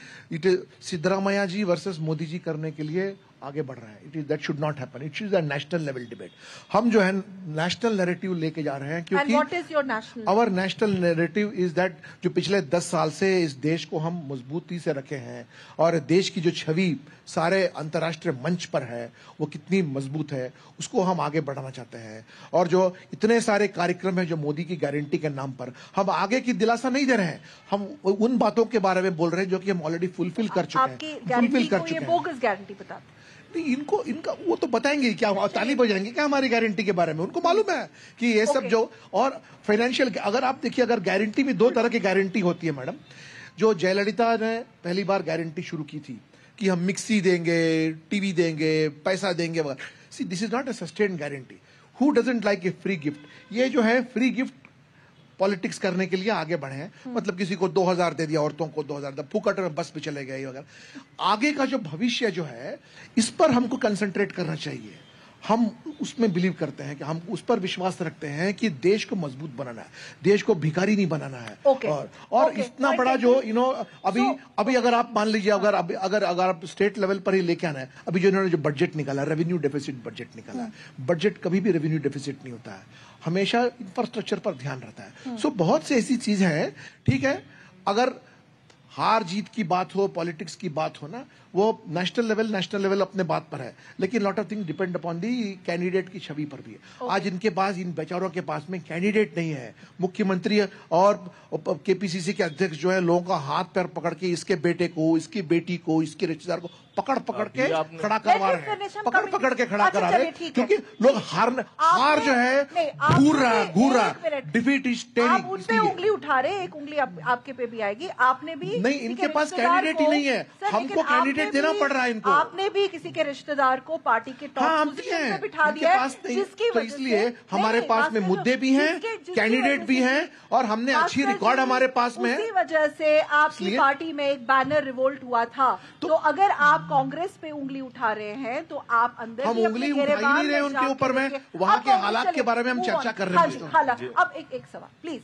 सिद्धरामैया जी वर्सेस मोदी जी करने के लिए आगे बढ़ रहा है। It is that should not happen, it is a national level debate. हम जो है नेशनल नैरेटिव लेके जा रहे हैं, क्योंकि what is your national, our national narrative is that जो पिछले 10 साल से इस देश को हम मजबूती से रखे हैं और देश की जो छवि सारे अंतर्राष्ट्रीय मंच पर है वो कितनी मजबूत है, उसको हम आगे बढ़ाना चाहते हैं। और जो इतने सारे कार्यक्रम है जो मोदी की गारंटी के नाम पर हम आगे की दिलासा नहीं दे रहे हैं, हम उन बातों के बारे में बोल रहे हैं जो कि हम ऑलरेडी फुलफिल कर चुके हैं। फुलफिल कर चुके हैं। बोगस गारंटी बताते इनका वो तो बताएंगे क्या, ताली बजाएंगे क्या हमारी गारंटी के बारे में? उनको मालूम है कि ये सब जो और फाइनेंशियल, अगर आप देखिए अगर गारंटी में 2 तरह की गारंटी होती है मैडम। जो जयललिता ने पहली बार गारंटी शुरू की थी कि हम मिक्सी देंगे, टीवी देंगे, पैसा देंगे वगैरह, see this is not a sustained guarantee. Who doesn't like a free gift? ये जो है फ्री गिफ्ट पॉलिटिक्स करने के लिए आगे बढ़े हैं। मतलब किसी को 2000 दे दिया, औरतों को 2000 दे, फुकट में बस पे चले गए वगैरह। आगे का जो भविष्य जो है इस पर हमको कंसंट्रेट करना चाहिए। हम उसमें बिलीव करते हैं कि हम उस पर विश्वास रखते हैं कि देश को मजबूत बनाना है, देश को भिखारी नहीं बनाना है। और इतना बड़ा जो अभी अगर आप मान लीजिए अगर आप स्टेट लेवल पर ही लेके आना है, अभी जो इन्होंने जो बजट निकाला, रेवेन्यू डेफिसिट बजट निकाला, बजट कभी भी रेवेन्यू डेफिसिट नहीं होता है, हमेशा इंफ्रास्ट्रक्चर पर ध्यान रहता है। सो बहुत से ऐसी चीजें हैं, ठीक है, अगर हार जीत की बात हो, पॉलिटिक्स की बात हो ना, वो नेशनल लेवल अपने बात पर है, लेकिन lot of thing depend upon the candidate की छवि पर भी है। आज इनके पास, इन बेचारों के पास में कैंडिडेट नहीं है। मुख्यमंत्री और केपीसीसी के अध्यक्ष जो है लोगों का हाथ पैर पकड़ के इसके बेटे को, इसकी बेटी को, इसके रिश्तेदार को पकड़ के खड़ा करवा रहे हैं, पकड़ के खड़ा करा रहे हैं, क्योंकि लोग हार जो है घूर रहा, डिफीट इज टेलिंग। उन पे उंगली उठा रहे, एक उंगली आपके पे भी आएगी। आपने भी नहीं, इनके पास कैंडिडेट ही नहीं है, हमको कैंडिडेट देना पड़ रहा है इनको। आपने भी किसी के रिश्तेदार को पार्टी के टॉप पोजीशन पे बिठा दिया है, जिसकी तो इसलिए हमारे पास में मुद्दे भी हैं, कैंडिडेट भी हैं, और हमने अच्छी रिकॉर्ड हमारे पास में है। उसी वजह से आपकी पार्टी में एक बैनर रिवोल्ट हुआ था। तो अगर आप कांग्रेस पे उंगली उठा रहे हैं तो आप अंदर हम उंगली उठा ही नहीं रहे उनके ऊपर में, वहाँ के हालात के बारे में हम चर्चा कर रहे हैं। अब एक सवाल please,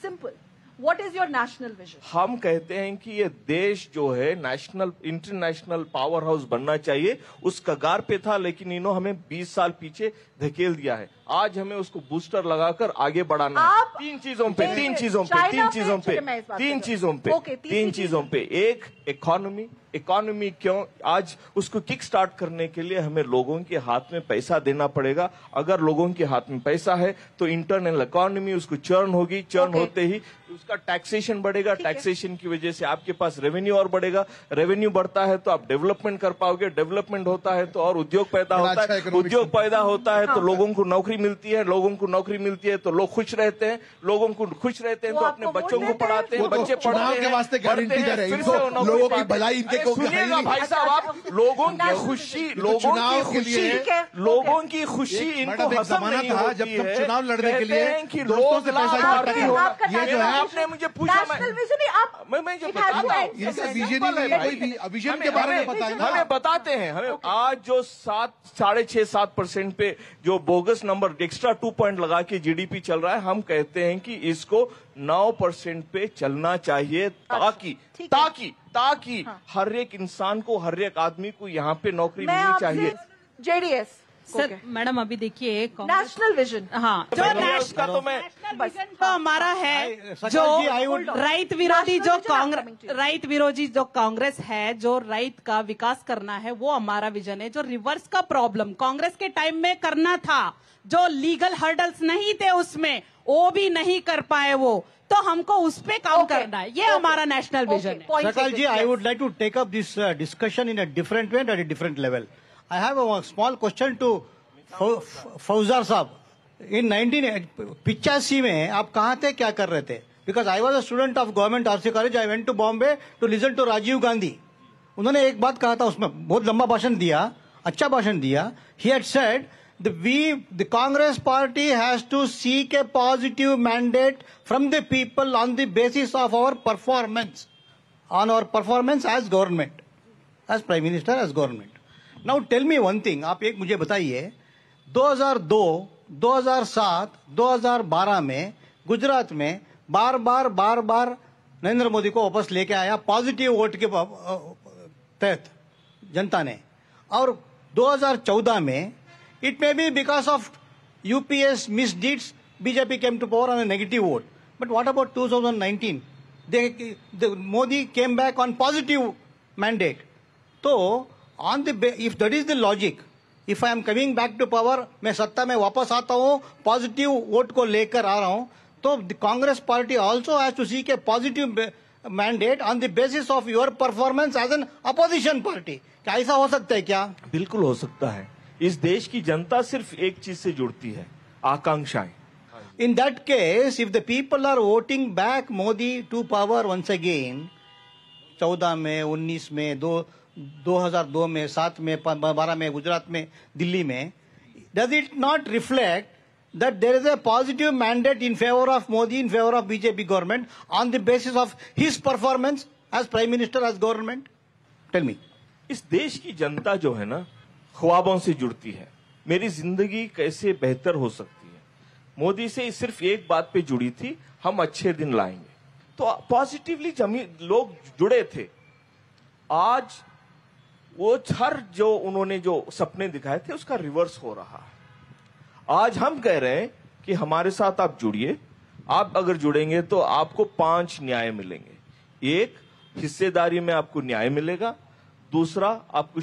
simple, what is your national vision? हम कहते हैं कि ये देश जो है नेशनल इंटरनेशनल पावर हाउस बनना चाहिए, उस कगार पे था, लेकिन इन्होंने हमें 20 साल पीछे धकेल दिया है। आज हमें उसको बूस्टर लगाकर आगे बढ़ाना है। तीन चीजों पे। एक, इकोनॉमी क्यों? आज उसको किक स्टार्ट करने के लिए हमें लोगों के हाथ में पैसा देना पड़ेगा। अगर लोगों के हाथ में पैसा है तो इंटरनल इकोनॉमी उसको चर्न होगी, चर्न होते ही उसका टैक्सेशन बढ़ेगा, टैक्सेशन की वजह से आपके पास रेवेन्यू और बढ़ेगा, रेवेन्यू बढ़ता है तो आप डेवलपमेंट कर पाओगे, डेवलपमेंट होता है तो और उद्योग पैदा होता है, उद्योग पैदा होता है तो लोगों को नौकरी मिलती है, लोगों को नौकरी मिलती है तो लोग खुश रहते हैं, लोगों को खुश रहते हैं तो अपने बच्चों को पढ़ाते हैं, बच्चे पढ़ते हैं, वास्ते गारंटी दे रहे हैं, लोगों की भलाई इनके को सुनिएगा भाई साहब, आप लोगों की खुशी इनको हसम नहीं होती जब तुम चुनाव लड़ने के लिए कि लोग ये जो है आपने मुझे पूछा, मैं जो बताता हूँ विजन के बारे में बताएं, हमें बताते हैं। हमें आज जो 6.5-7% पे जो बोगस नंबर एक्स्ट्रा 2 पॉइंट लगा के जीडीपी चल रहा है, हम कहते हैं कि इसको 9% पे चलना चाहिए, ताकि हर एक इंसान को, हर एक आदमी को यहाँ पे नौकरी मिलनी चाहिए। जेडीएस सर, मैडम अभी देखिए नेशनल विजन, हाँ, जो नेशनल विजन तो हमारा है, जो राइट विरोधी जो कांग्रेस है, जो राइट का विकास करना है, वो हमारा विजन है। जो रिवर्स का प्रॉब्लम कांग्रेस के टाइम में करना था, जो लीगल हर्डल्स नहीं थे उसमें, वो भी नहीं कर पाए वो, तो हमको उस पे काम करना है, ये हमारा नेशनल विजन है। Sakal ji, I would like to take up this discussion in a different way and at a different level. I have a small question to Faujar साहब। इन 1985 में आप कहाँ थे, क्या कर रहे थे? Because I was a student of government RC college. I went to Bombay to listen to Rajiv Gandhi. उन्होंने एक बात कहा था, उसमें बहुत लंबा भाषण दिया, अच्छा भाषण दिया। He had said the Congress party has to seek a positive mandate from the people on the basis of our performance, as government, as Prime Minister, as government. Now tell me one thing, आप एक मुझे बताइए, 2002, 2007, 2012 में गुजरात में बार बार नरेंद्र मोदी को वापस लेके आया पॉजिटिव वोट के तहत जनता ने, और 2014 में it may be because of UPA's misdeeds BJP came to power on a negative vote, but what about 2019? Modi came back on positive mandate. तो on the if that is the logic, if I am coming back to power, मैं सत्ता में वापस आता हूँ, positive vote को लेकर आ रहा हूँ, तो Congress party also has to seek a positive mandate on the basis of your performance as an opposition party. क्या ऐसा हो सकता है क्या? बिल्कुल हो सकता है। इस देश की जनता सिर्फ एक चीज से जुड़ती है, आकांक्षाएं। In that case, if the people are voting back Modi to power once again, 14 में, 19 में, 2002 में, 7 में, 12 में, गुजरात में, दिल्ली में, does it not reflect that there is a positive mandate in favor of Modi, in favor of BJP government on the basis of his performance as Prime Minister, as government? Tell me. इस देश की जनता जो है ना, ख्वाबों से जुड़ती है। मेरी जिंदगी कैसे बेहतर हो सकती है, मोदी से सिर्फ एक बात पे जुड़ी थी, हम अच्छे दिन लाएंगे। तो पॉजिटिवली लोग जुड़े थे। आज वो हर जो उन्होंने जो सपने दिखाए थे उसका रिवर्स हो रहा है। आज हम कह रहे हैं कि हमारे साथ आप जुड़िए, आप अगर जुड़ेंगे तो आपको 5 न्याय मिलेंगे। एक, हिस्सेदारी में आपको न्याय मिलेगा। दूसरा, आपको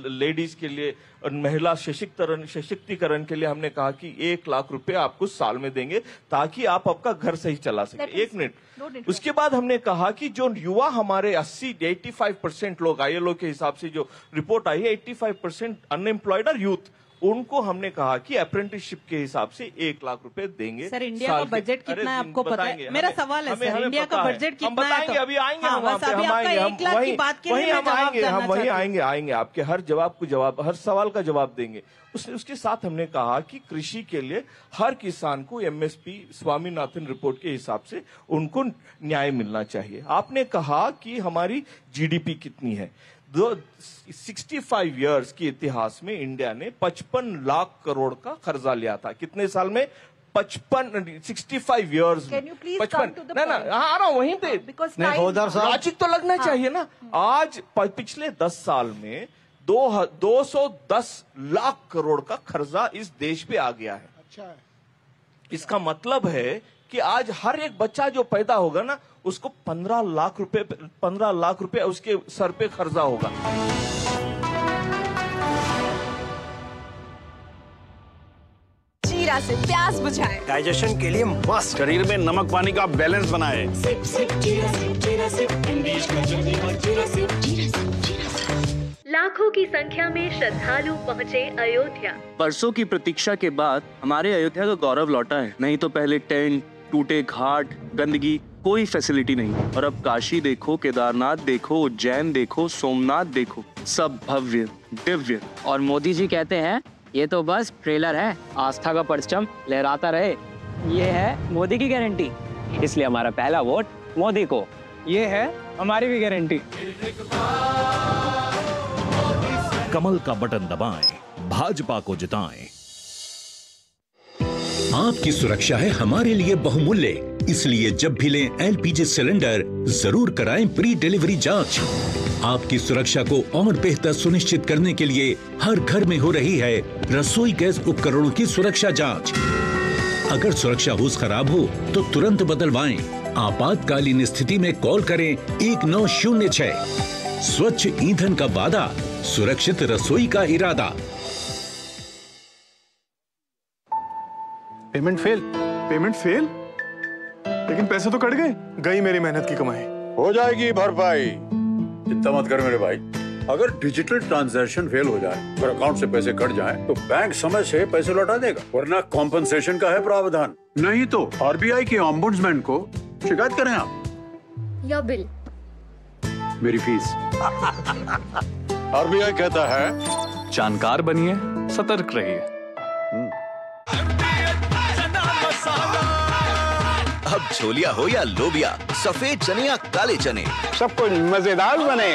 लेडीज के लिए, महिला सशक्तिकरण के लिए हमने कहा कि 1 लाख रुपए आपको साल में देंगे ताकि आप आपका घर सही चला सके। 1 मिनट। उसके बाद हमने कहा कि जो युवा हमारे 85% लोग, ILO के हिसाब से जो रिपोर्ट आई है, 85% अनएम्प्लॉयड और यूथ, उनको हमने कहा कि अप्रेंटिसशिप के हिसाब से 1 लाख रुपए देंगे। सर, इंडिया का बजट कितना है आपको पता है? मेरा सवाल है सर, इंडिया का बजट कितना है? बताएंगे, अभी आएंगे हम वहाँ पे, हम आएंगे, हम वहीं आएंगे आपके हर जवाब को जवाब, हर सवाल का जवाब देंगे। उसके साथ हमने कहा कि कृषि के लिए हर किसान को MSP स्वामीनाथन रिपोर्ट के हिसाब से उनको न्याय मिलना चाहिए। आपने कहा कि हमारी GDP कितनी है। 65 इयर्स के इतिहास में इंडिया ने 55 लाख करोड़ का कर्जा लिया था। कितने साल में? 65 इयर्स में 55। ना आ रहा हूं वहीं पे, लॉजिक तो लगना चाहिए ना। आज पिछले 10 साल में 210 लाख करोड़ का कर्जा इस देश पे आ गया है। अच्छा, इसका मतलब है कि आज हर एक बच्चा जो पैदा होगा ना, उसको 15 लाख रुपए उसके सर पे कर्जा होगा। जीरा से प्यास बुझाए, डाइजेशन के लिए मस्त, शरीर में नमक पानी का बैलेंस बनाए। सिप सिप जीरा सिप, जीरा सिप, इंग्लिश का जल्दी और जीरा सिप, जीरा सिप, जीरा सिप। लाखों की संख्या में श्रद्धालु पहुँचे अयोध्या। बरसों की प्रतीक्षा के बाद हमारे अयोध्या का गौरव लौटा है। नहीं तो पहले टेंट, टूटे घाट, गंदगी, कोई फैसिलिटी नहीं। और अब काशी देखो, केदारनाथ देखो, उज्जैन देखो, सोमनाथ देखो, सब भव्य दिव्य। और मोदी जी कहते हैं ये तो बस ट्रेलर है, आस्था का परचम लहराता रहे। ये है मोदी की गारंटी, इसलिए हमारा पहला वोट मोदी को। ये है हमारी भी गारंटी। कमल का बटन दबाएं, भाजपा को जिताएं। आपकी सुरक्षा है हमारे लिए बहुमूल्य, इसलिए जब भी लें LPG सिलेंडर जरूर कराएं प्री डिलीवरी जांच। आपकी सुरक्षा को और बेहतर सुनिश्चित करने के लिए हर घर में हो रही है रसोई गैस उपकरणों की सुरक्षा जांच। अगर सुरक्षा होस खराब हो तो तुरंत बदलवाएं। आपातकालीन स्थिति में कॉल करें 1906। स्वच्छ ईंधन का वादा, सुरक्षित रसोई का इरादा। Payment fail? लेकिन पैसे तो कट गए, गई मेरी मेहनत की कमाई। हो जाएगी भरपाई, चिंता मत कर मेरे भाई। अगर डिजिटल ट्रांजैक्शन फेल हो जाए और अकाउंट से पैसे कट जाएं, तो बैंक समय से पैसे लौटा देगा, वरना कॉम्पनसेशन का है प्रावधान। नहीं तो RBI के ओम्बुड्समैन को शिकायत करें आप। या बिल, मेरी फीस। RBI कहता है जानकार बनिए, सतर्क रहिए। अब छोलिया हो या लोबिया, सफेद चने या काले चने, सब कुछ मजेदार बने।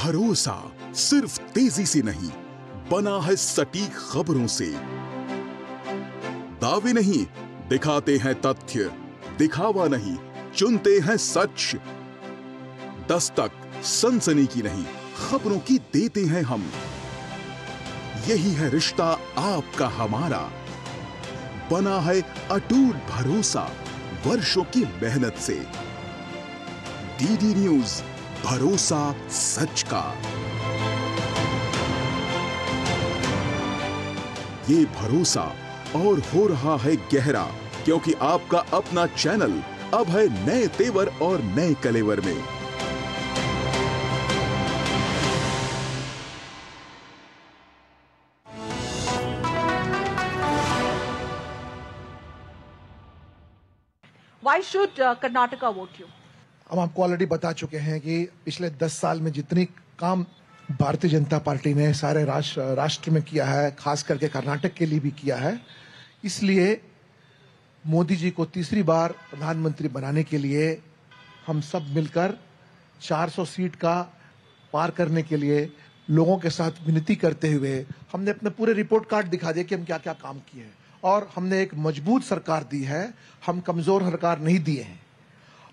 भरोसा सिर्फ तेजी से नहीं, बना है सटीक खबरों से। दावे नहीं, दिखाते हैं तथ्य, दिखावा नहीं, चुनते हैं सच। दस्तक सनसनी की नहीं, खबरों की देते हैं हम। यही है रिश्ता आपका हमारा, बना है अटूट भरोसा वर्षों की मेहनत से। डीडी न्यूज, भरोसा सच का। ये भरोसा और हो रहा है गहरा, क्योंकि आपका अपना चैनल अब है नए तेवर और नए कलेवर में। Why should Karnataka vote you? हम आपको ऑलरेडी बता चुके हैं कि पिछले 10 साल में जितनी काम भारतीय जनता पार्टी ने सारे राष्ट्र में किया है, खास करके कर्नाटक के लिए भी किया है, इसलिए मोदी जी को तीसरी बार प्रधानमंत्री बनाने के लिए हम सब मिलकर 400 सीट का पार करने के लिए लोगों के साथ विनती करते हुए हमने अपने पूरे रिपोर्ट कार्ड दिखा दिए कि हम क्या क्या काम किए हैं, और हमने एक मजबूत सरकार दी है, हम कमजोर सरकार नहीं दिए हैं।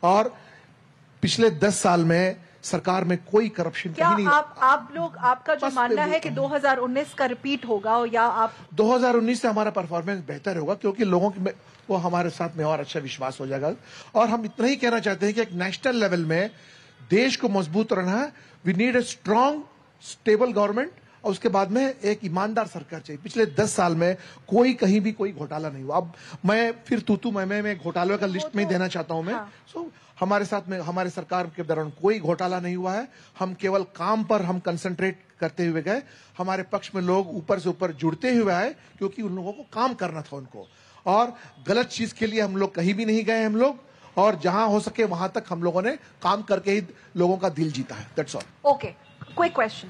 और पिछले 10 साल में सरकार में कोई करप्शन क्या कहीं नहीं। आप लोग, आपका जो मानना है कि 2019 का रिपीट होगा, या आप 2019 से हमारा परफॉर्मेंस बेहतर होगा, क्योंकि लोगों की वो हमारे साथ में और अच्छा विश्वास हो जाएगा। और हम इतना ही कहना चाहते हैं कि एक नेशनल लेवल में देश को मजबूत रहना है। We need a strong stable government, और उसके बाद में एक ईमानदार सरकार चाहिए। पिछले 10 साल में कोई कहीं भी कोई घोटाला नहीं हुआ। अब मैं फिर तू मैं घोटालों का लिस्ट में देना चाहता हूं मैं। हाँ। हमारे साथ में, हमारे सरकार के दौरान कोई घोटाला नहीं हुआ है। हम केवल काम पर हम कंसंट्रेट करते हुए गए। हमारे पक्ष में लोग ऊपर से ऊपर जुड़ते हुए आए, क्योंकि उन लोगों को काम करना था उनको, और गलत चीज के लिए हम लोग कहीं भी नहीं गए हम लोग, और जहां हो सके वहां तक हम लोगों ने काम करके ही लोगों का दिल जीता है। That's all. Okay, quick question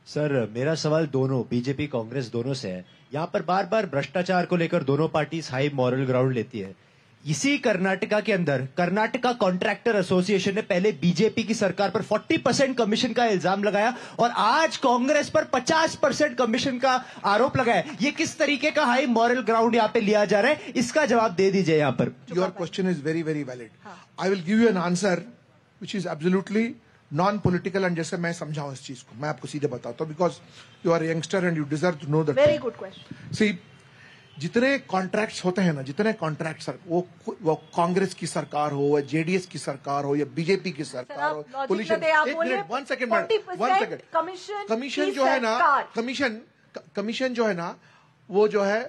sir. मेरा सवाल दोनों बीजेपी कांग्रेस दोनों से है। यहाँ पर बार बार भ्रष्टाचार को लेकर दोनों पार्टी हाई मॉरल ग्राउंड लेती है। इसी कर्नाटका के अंदर कर्नाटका कॉन्ट्रैक्टर एसोसिएशन ने पहले बीजेपी की सरकार पर 40% कमीशन का इल्जाम लगाया, और आज कांग्रेस पर 50% कमीशन का आरोप लगाया। ये किस तरीके का हाई मॉरल ग्राउंड यहाँ पे लिया जा रहा है, इसका जवाब दे दीजिए यहाँ पर। Your question is very very valid. I will give you an answer which is absolutely non political, and जैसे मैं समझाऊं इस चीज को, मैं आपको सीधे बताता हूं, because you are youngster and you deserve to know that. Very good question. See, जितने कॉन्ट्रैक्ट्स होते हैं ना, जितने कॉन्ट्रैक्ट, वो कांग्रेस की सरकार हो, या जेडीएस की सरकार हो, या बीजेपी की सरकार हो, वन सेकेंड, कमीशन जो है ना, कमीशन जो है ना, वो जो है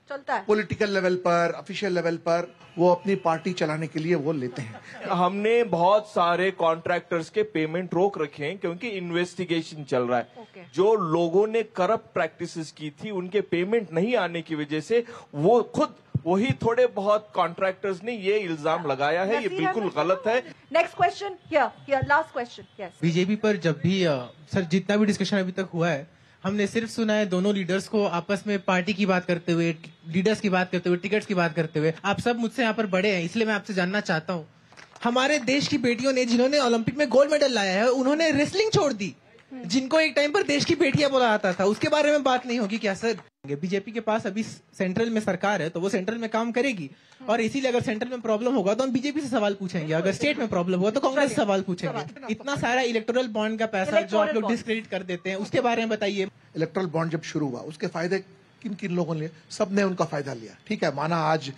चलता है पॉलिटिकल लेवल पर, ऑफिशियल लेवल पर, वो अपनी पार्टी चलाने के लिए वो लेते हैं। हमने बहुत सारे कॉन्ट्रैक्टर्स के पेमेंट रोक रखे हैं, क्योंकि इन्वेस्टिगेशन चल रहा है। जो लोगों ने करप्ट प्रैक्टिसेस की थी, उनके पेमेंट नहीं आने की वजह से वो खुद वही थोड़े बहुत कॉन्ट्रैक्टर्स ने ये इल्जाम लगाया है। ये बिल्कुल गलत है। Next question, last question. Yes, BJP पर जब भी सर जितना भी डिस्कशन अभी तक हुआ है, हमने सिर्फ सुना है दोनों लीडर्स को आपस में पार्टी की बात करते हुए, लीडर्स की बात करते हुए, टिकट्स की बात करते हुए। आप सब मुझसे यहाँ पर बड़े हैं, इसलिए मैं आपसे जानना चाहता हूँ, हमारे देश की बेटियों ने, जिन्होंने ओलंपिक में गोल्ड मेडल लाया है, उन्होंने रेसलिंग छोड़ दी, जिनको एक टाइम पर देश की बेटियां बोला जाता था, उसके बारे में बात नहीं होगी क्या सर? बीजेपी के पास अभी सेंट्रल में सरकार है, तो वो सेंट्रल में काम करेगी, और इसीलिए अगर सेंट्रल में प्रॉब्लम होगा तो हम बीजेपी से सवाल पूछेंगे, अगर स्टेट में प्रॉब्लम होगा तो कांग्रेस से सवाल पूछेंगे। इतना सारा इलेक्टोरल बॉन्ड का पैसा जो आप लोग डिस्क्रेडिट कर देते हैं, उसके बारे में बताइए। इलेक्टोरल बॉन्ड जब शुरू हुआ, उसके फायदे किन किन लोगों ने? सबने उनका फायदा लिया। ठीक है, माना आज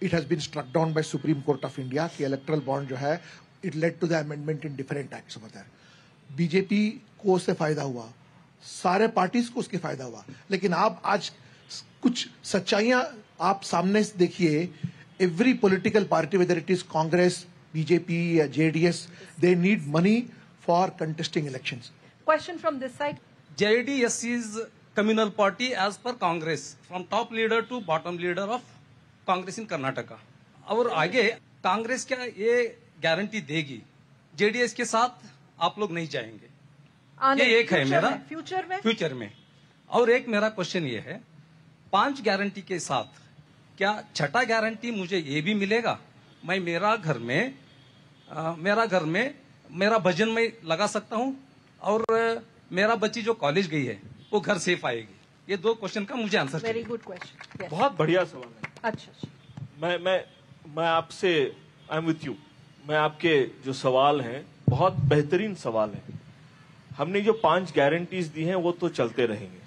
it has been struck down by Supreme Court of India कि इलेक्टोरल बॉन्ड जो है, it led to the amendment in different acts. BJP को उससे फायदा हुआ, सारे पार्टीज को उसके फायदा हुआ, लेकिन आप आज कुछ सच्चाइयां आप सामने से देखिए। Every political party, whether it is Congress, BJP या JDS, they need money for contesting elections. Question from this side. JDS is communal party as per Congress, from top leader to bottom leader of Congress in Karnataka. और आगे कांग्रेस क्या ये guarantee देगी JDS के साथ आप लोग नहीं जाएंगे? ये एक है मेरा फ्यूचर में। और एक मेरा क्वेश्चन ये है, 5 गारंटी के साथ क्या छठा गारंटी मुझे ये भी मिलेगा? मैं मेरा घर में मेरा भजन में लगा सकता हूँ, और मेरा बच्ची जो कॉलेज गई है वो घर सेफ आएगी? ये 2 क्वेश्चन का मुझे आंसर चाहिए। Very good question. बहुत बढ़िया सवाल है। अच्छा, मैं आपसे आई एम विथ यू। मैं आपके जो सवाल हैं बहुत बेहतरीन सवाल हैं। हमने जो 5 गारंटीज दी हैं वो तो चलते रहेंगे,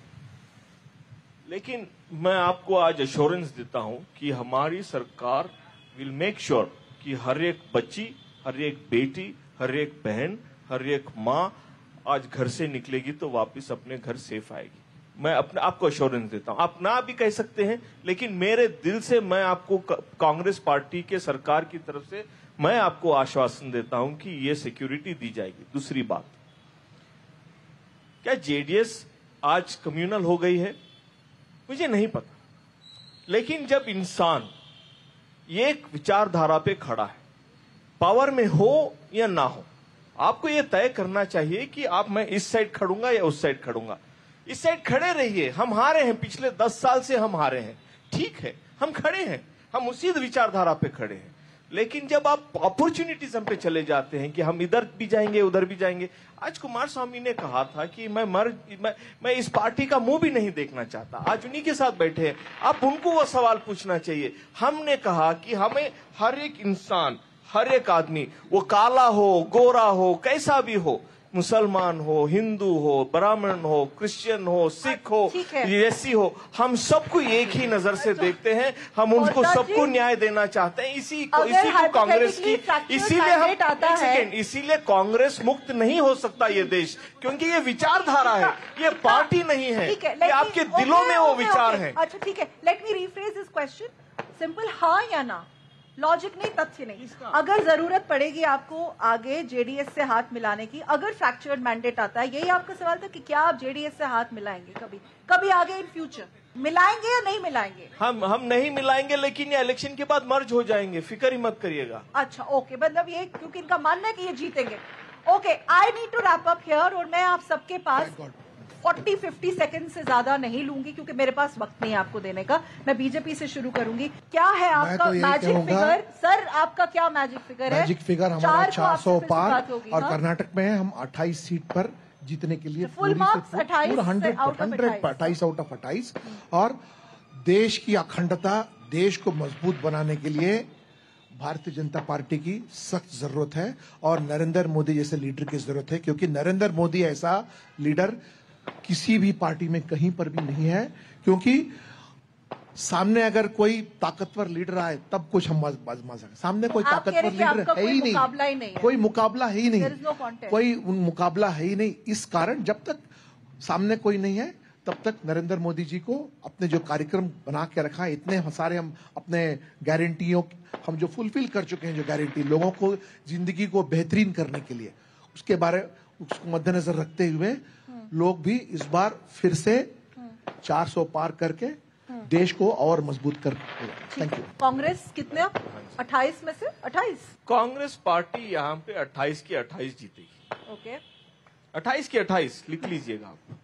लेकिन मैं आपको आज एश्योरेंस देता हूं कि हमारी सरकार विल मेक श्योर कि हर एक बच्ची, हर एक बेटी, हर एक बहन, हर एक माँ आज घर से निकलेगी तो वापस अपने घर सेफ आएगी। मैं आपको एश्योरेंस देता हूं। आप ना भी कह सकते हैं, लेकिन मेरे दिल से मैं आपको कांग्रेस पार्टी के सरकार की तरफ से मैं आपको आश्वासन देता हूं कि ये सिक्योरिटी दी जाएगी। दूसरी बात, क्या जेडीएस आज कम्युनल हो गई है? मुझे नहीं पता, लेकिन जब इंसान एक विचारधारा पे खड़ा है, पावर में हो या ना हो, आपको यह तय करना चाहिए कि मैं इस साइड खड़ूंगा या उस साइड खड़ूंगा। इस साइड खड़े रहिए। हम हारे हैं, पिछले 10 साल से हम हारे हैं, ठीक है, हम खड़े हैं, हम उसी विचारधारा पे खड़े हैं। लेकिन जब आप अपॉर्चुनिटीज पे चले जाते हैं कि हम इधर भी जाएंगे उधर भी जाएंगे। आज कुमार स्वामी ने कहा था कि मैं इस पार्टी का मुंह भी नहीं देखना चाहता। आज उन्हीं के साथ बैठे हैं, आप उनको वो सवाल पूछना चाहिए। हमने कहा कि हमें हर एक इंसान, हर एक आदमी, वो काला हो, गोरा हो, कैसा भी हो, मुसलमान हो, हिंदू हो, ब्राह्मण हो, क्रिश्चियन हो, सिख हो, एससी हो, हम सबको एक ही नजर से देखते हैं। हम उनको सबको न्याय देना चाहते हैं। इसी को कांग्रेस की, इसीलिए कांग्रेस मुक्त नहीं हो सकता ये देश, क्योंकि ये विचारधारा है, ये पार्टी नहीं है, ये आपके दिलों में वो विचार है। अच्छा ठीक है, let me rephrase this question. Simple, हाँ या ना, लॉजिक नहीं, तथ्य नहीं। अगर जरूरत पड़ेगी आपको आगे जेडीएस से हाथ मिलाने की, अगर फ्रैक्चर्ड मैंडेट आता है, यही आपका सवाल था कि क्या आप जेडीएस से हाथ मिलाएंगे कभी आगे इन फ्यूचर? मिलाएंगे या नहीं मिलाएंगे? हम नहीं मिलाएंगे, लेकिन ये इलेक्शन के बाद मर्ज हो जाएंगे, फिक्र ही मत करिएगा। अच्छा ओके, मतलब ये क्योंकि इनका मानना है कि ये जीतेंगे। Okay, I need to wrap up here, और मैं आप सबके पास 40-50 सेकंड से ज्यादा नहीं लूंगी क्योंकि मेरे पास वक्त नहीं है आपको देने का। मैं बीजेपी से शुरू करूंगी। क्या है आपका मैजिक फिगर? सर आपका क्या मैजिक फिगर है? मैजिक फिगर हमारा 400 पार, और कर्नाटक में हम 28 सीट पर जीतने के लिए फुल मार्क्स 28 28 आउट ऑफ 28। और देश की अखंडता, देश को मजबूत बनाने के लिए भारतीय जनता पार्टी की सख्त जरूरत है, और नरेंद्र मोदी जैसे लीडर की जरूरत है, क्योंकि नरेंद्र मोदी ऐसा लीडर किसी भी पार्टी में कहीं पर भी नहीं है। क्योंकि सामने अगर कोई ताकतवर लीडर आए तब कुछ हम आजमा सकें। सामने कोई ताकतवर लीडर है ही नहीं, कोई मुकाबला है ही नहीं, कोई मुकाबला है ही नहीं। इस कारण जब तक सामने कोई नहीं है तब तक नरेंद्र मोदी जी को अपने जो कार्यक्रम बना के रखा है, इतने सारे हम अपने गारंटियों हम जो फुलफिल कर चुके हैं, जो गारंटी लोगों को जिंदगी को बेहतरीन करने के लिए, उसको मद्देनजर रखते हुए लोग भी इस बार फिर से 400 पार करके देश को और मजबूत कर। Thank you. कांग्रेस कितने? 28 में से 28। कांग्रेस पार्टी यहाँ पे 28 की 28 जीतेगी। ओके, 28 की 28 लिख लीजिएगा आप।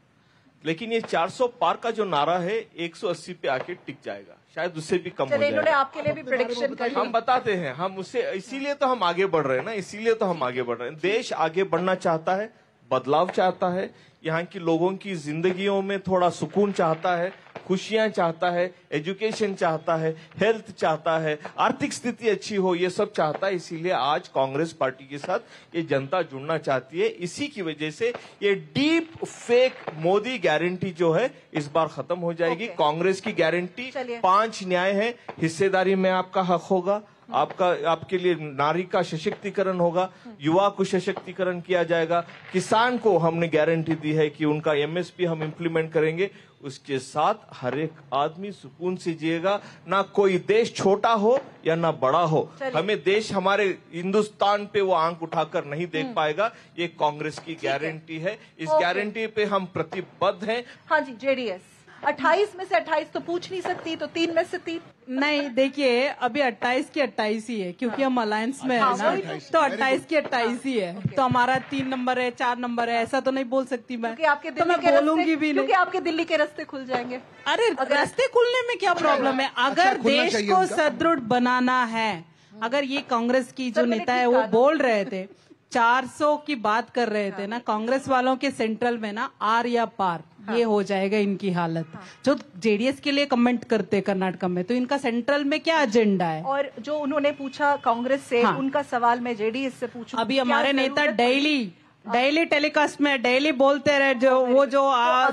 लेकिन ये 400 पार का जो नारा है 180 पे आके टिक जाएगा, शायद उससे भी कम हो जाएगा। इन्होंने आपके लिए भी प्रेडिक्शन कर ली। हम बताते हैं, हम उससे, इसीलिए तो हम आगे बढ़ रहे हैं ना, इसीलिए तो हम आगे बढ़ रहे हैं। देश आगे बढ़ना चाहता है, बदलाव चाहता है, यहाँ की लोगों की जिंदगियों में थोड़ा सुकून चाहता है, खुशियां चाहता है, एजुकेशन चाहता है, हेल्थ चाहता है, आर्थिक स्थिति अच्छी हो, ये सब चाहता है। इसीलिए आज कांग्रेस पार्टी के साथ ये जनता जुड़ना चाहती है। इसी की वजह से ये डीप फेक मोदी गारंटी जो है इस बार खत्म हो जाएगी। कांग्रेस की गारंटी 5 न्याय है, हिस्सेदारी में आपका हक होगा, आपके लिए नारी का सशक्तिकरण होगा, युवा को सशक्तिकरण किया जाएगा, किसान को हमने गारंटी दी है कि उनका एमएसपी हम इंप्लीमेंट करेंगे। उसके साथ हर एक आदमी सुकून से जिएगा, ना कोई देश छोटा हो या ना बड़ा हो। हमें देश हमारे हिंदुस्तान पे वो आंख उठाकर नहीं देख पाएगा। ये कांग्रेस की गारंटी है, इस गारंटी पे हम प्रतिबद्ध हैं। हाँ जी, जेडीएस 28 में से 28 तो पूछ नहीं सकती, तो 3 में से 3 नहीं। देखिए अभी 28 की 28 ही है, क्योंकि हम अलायंस में है ना, तो 28 की 28 ही है। तो हमारा 3 नंबर है, 4 नंबर है, ऐसा तो नहीं बोल सकती मैं, तो मैं बोलूंगी भी नहीं, क्योंकि आपके दिल्ली के रास्ते खुल जाएंगे। अरे रास्ते खुलने में क्या प्रॉब्लम है? अगर देश को सुदृढ़ बनाना है, अगर ये कांग्रेस की जो नेता है वो बोल रहे थे 400 की बात कर रहे थे ना, कांग्रेस वालों के सेंट्रल में ना आर या पार ये हो जाएगा इनकी हालत। जो जेडीएस के लिए कमेंट करते कर्नाटक में, तो इनका सेंट्रल में क्या एजेंडा है? और जो उन्होंने पूछा कांग्रेस से, उनका सवाल मैं जेडीएस से पूछूं। अभी हमारे नेता डेली टेलीकास्ट में डेली बोलते रहे, जो वो जो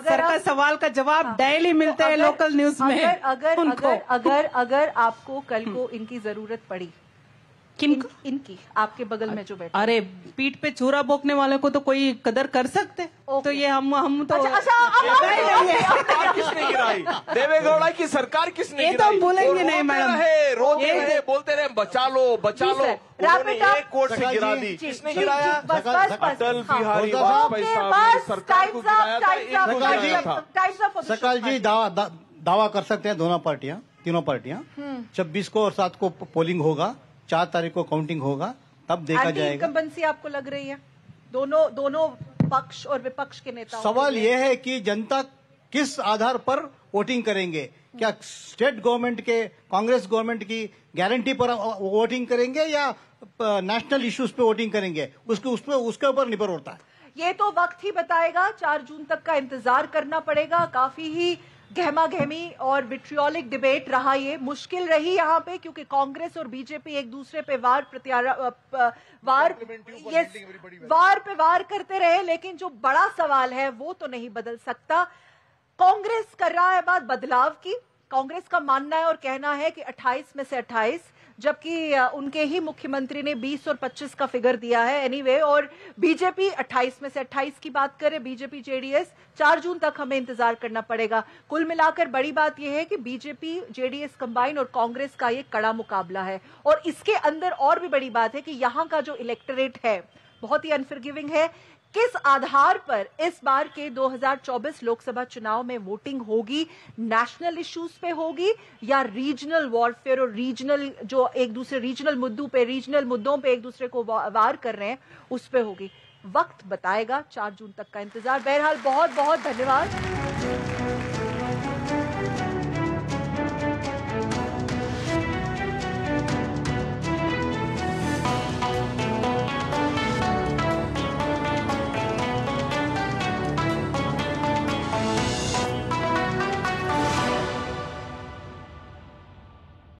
सर का सवाल का जवाब डेली मिलते हैं लोकल न्यूज में। अगर आपको कल को इनकी जरूरत पड़ी, इनकी आपके बगल में जो बैठे, अरे पीठ पे छुरा बोकने वाले को तो कोई कदर कर सकते? तो ये हम तो किसने गिराई? देवेगौड़ा की सरकार किसने गिराई? ये तो बोलेंगे नहीं मैडम, रोते रहे, बोलते रहे बचा लो बचा लो। उन्होंने एक कोर्ट से गिरा दी। किसने गिराया? अटल बिहारी वाजपेयी साहब ने सरकार को गिराया था। सकल जी दावा कर सकते हैं दोनों पार्टियां, तीनों पार्टियां 26 को और 7 को पोलिंग होगा, 4 तारीख को काउंटिंग होगा, तब देखा जाएगा। इनकम्बेंसी आपको लग रही है दोनों पक्ष और विपक्ष के नेताओं? सवाल यह है कि जनता किस आधार पर वोटिंग करेंगे। क्या स्टेट गवर्नमेंट के, कांग्रेस गवर्नमेंट की गारंटी पर वोटिंग करेंगे या नेशनल इश्यूज पे वोटिंग करेंगे? उसके ऊपर निर्भर होता है। ये तो वक्त ही बताएगा। 4 जून तक का इंतजार करना पड़ेगा। काफी ही गहमा गहमी और विट्रियोलिक डिबेट रहा, ये मुश्किल रही यहाँ पे, क्योंकि कांग्रेस और बीजेपी एक दूसरे पे वार पे वार करते रहे। लेकिन जो बड़ा सवाल है वो तो नहीं बदल सकता। कांग्रेस कर रहा है बात बदलाव की। कांग्रेस का मानना है और कहना है कि 28 में से 28, जबकि उनके ही मुख्यमंत्री ने 20 और 25 का फिगर दिया है एनीवे। और बीजेपी 28 में से 28 की बात करे, बीजेपी जेडीएस 4 जून तक हमें इंतजार करना पड़ेगा। कुल मिलाकर बड़ी बात यह है कि बीजेपी जेडीएस कंबाइन और कांग्रेस का ये कड़ा मुकाबला है। और इसके अंदर और भी बड़ी बात है कि यहाँ का जो इलेक्टोरेट है बहुत ही अनफॉरगिविंग है। किस आधार पर इस बार के 2024 लोकसभा चुनाव में वोटिंग होगी? नेशनल इश्यूज पे होगी या रीजनल वॉरफेयर और रीजनल जो एक दूसरे रीजनल मुद्दों पे एक दूसरे को वार कर रहे हैं उस पे होगी? वक्त बताएगा। 4 जून तक का इंतजार। बहरहाल बहुत बहुत धन्यवाद।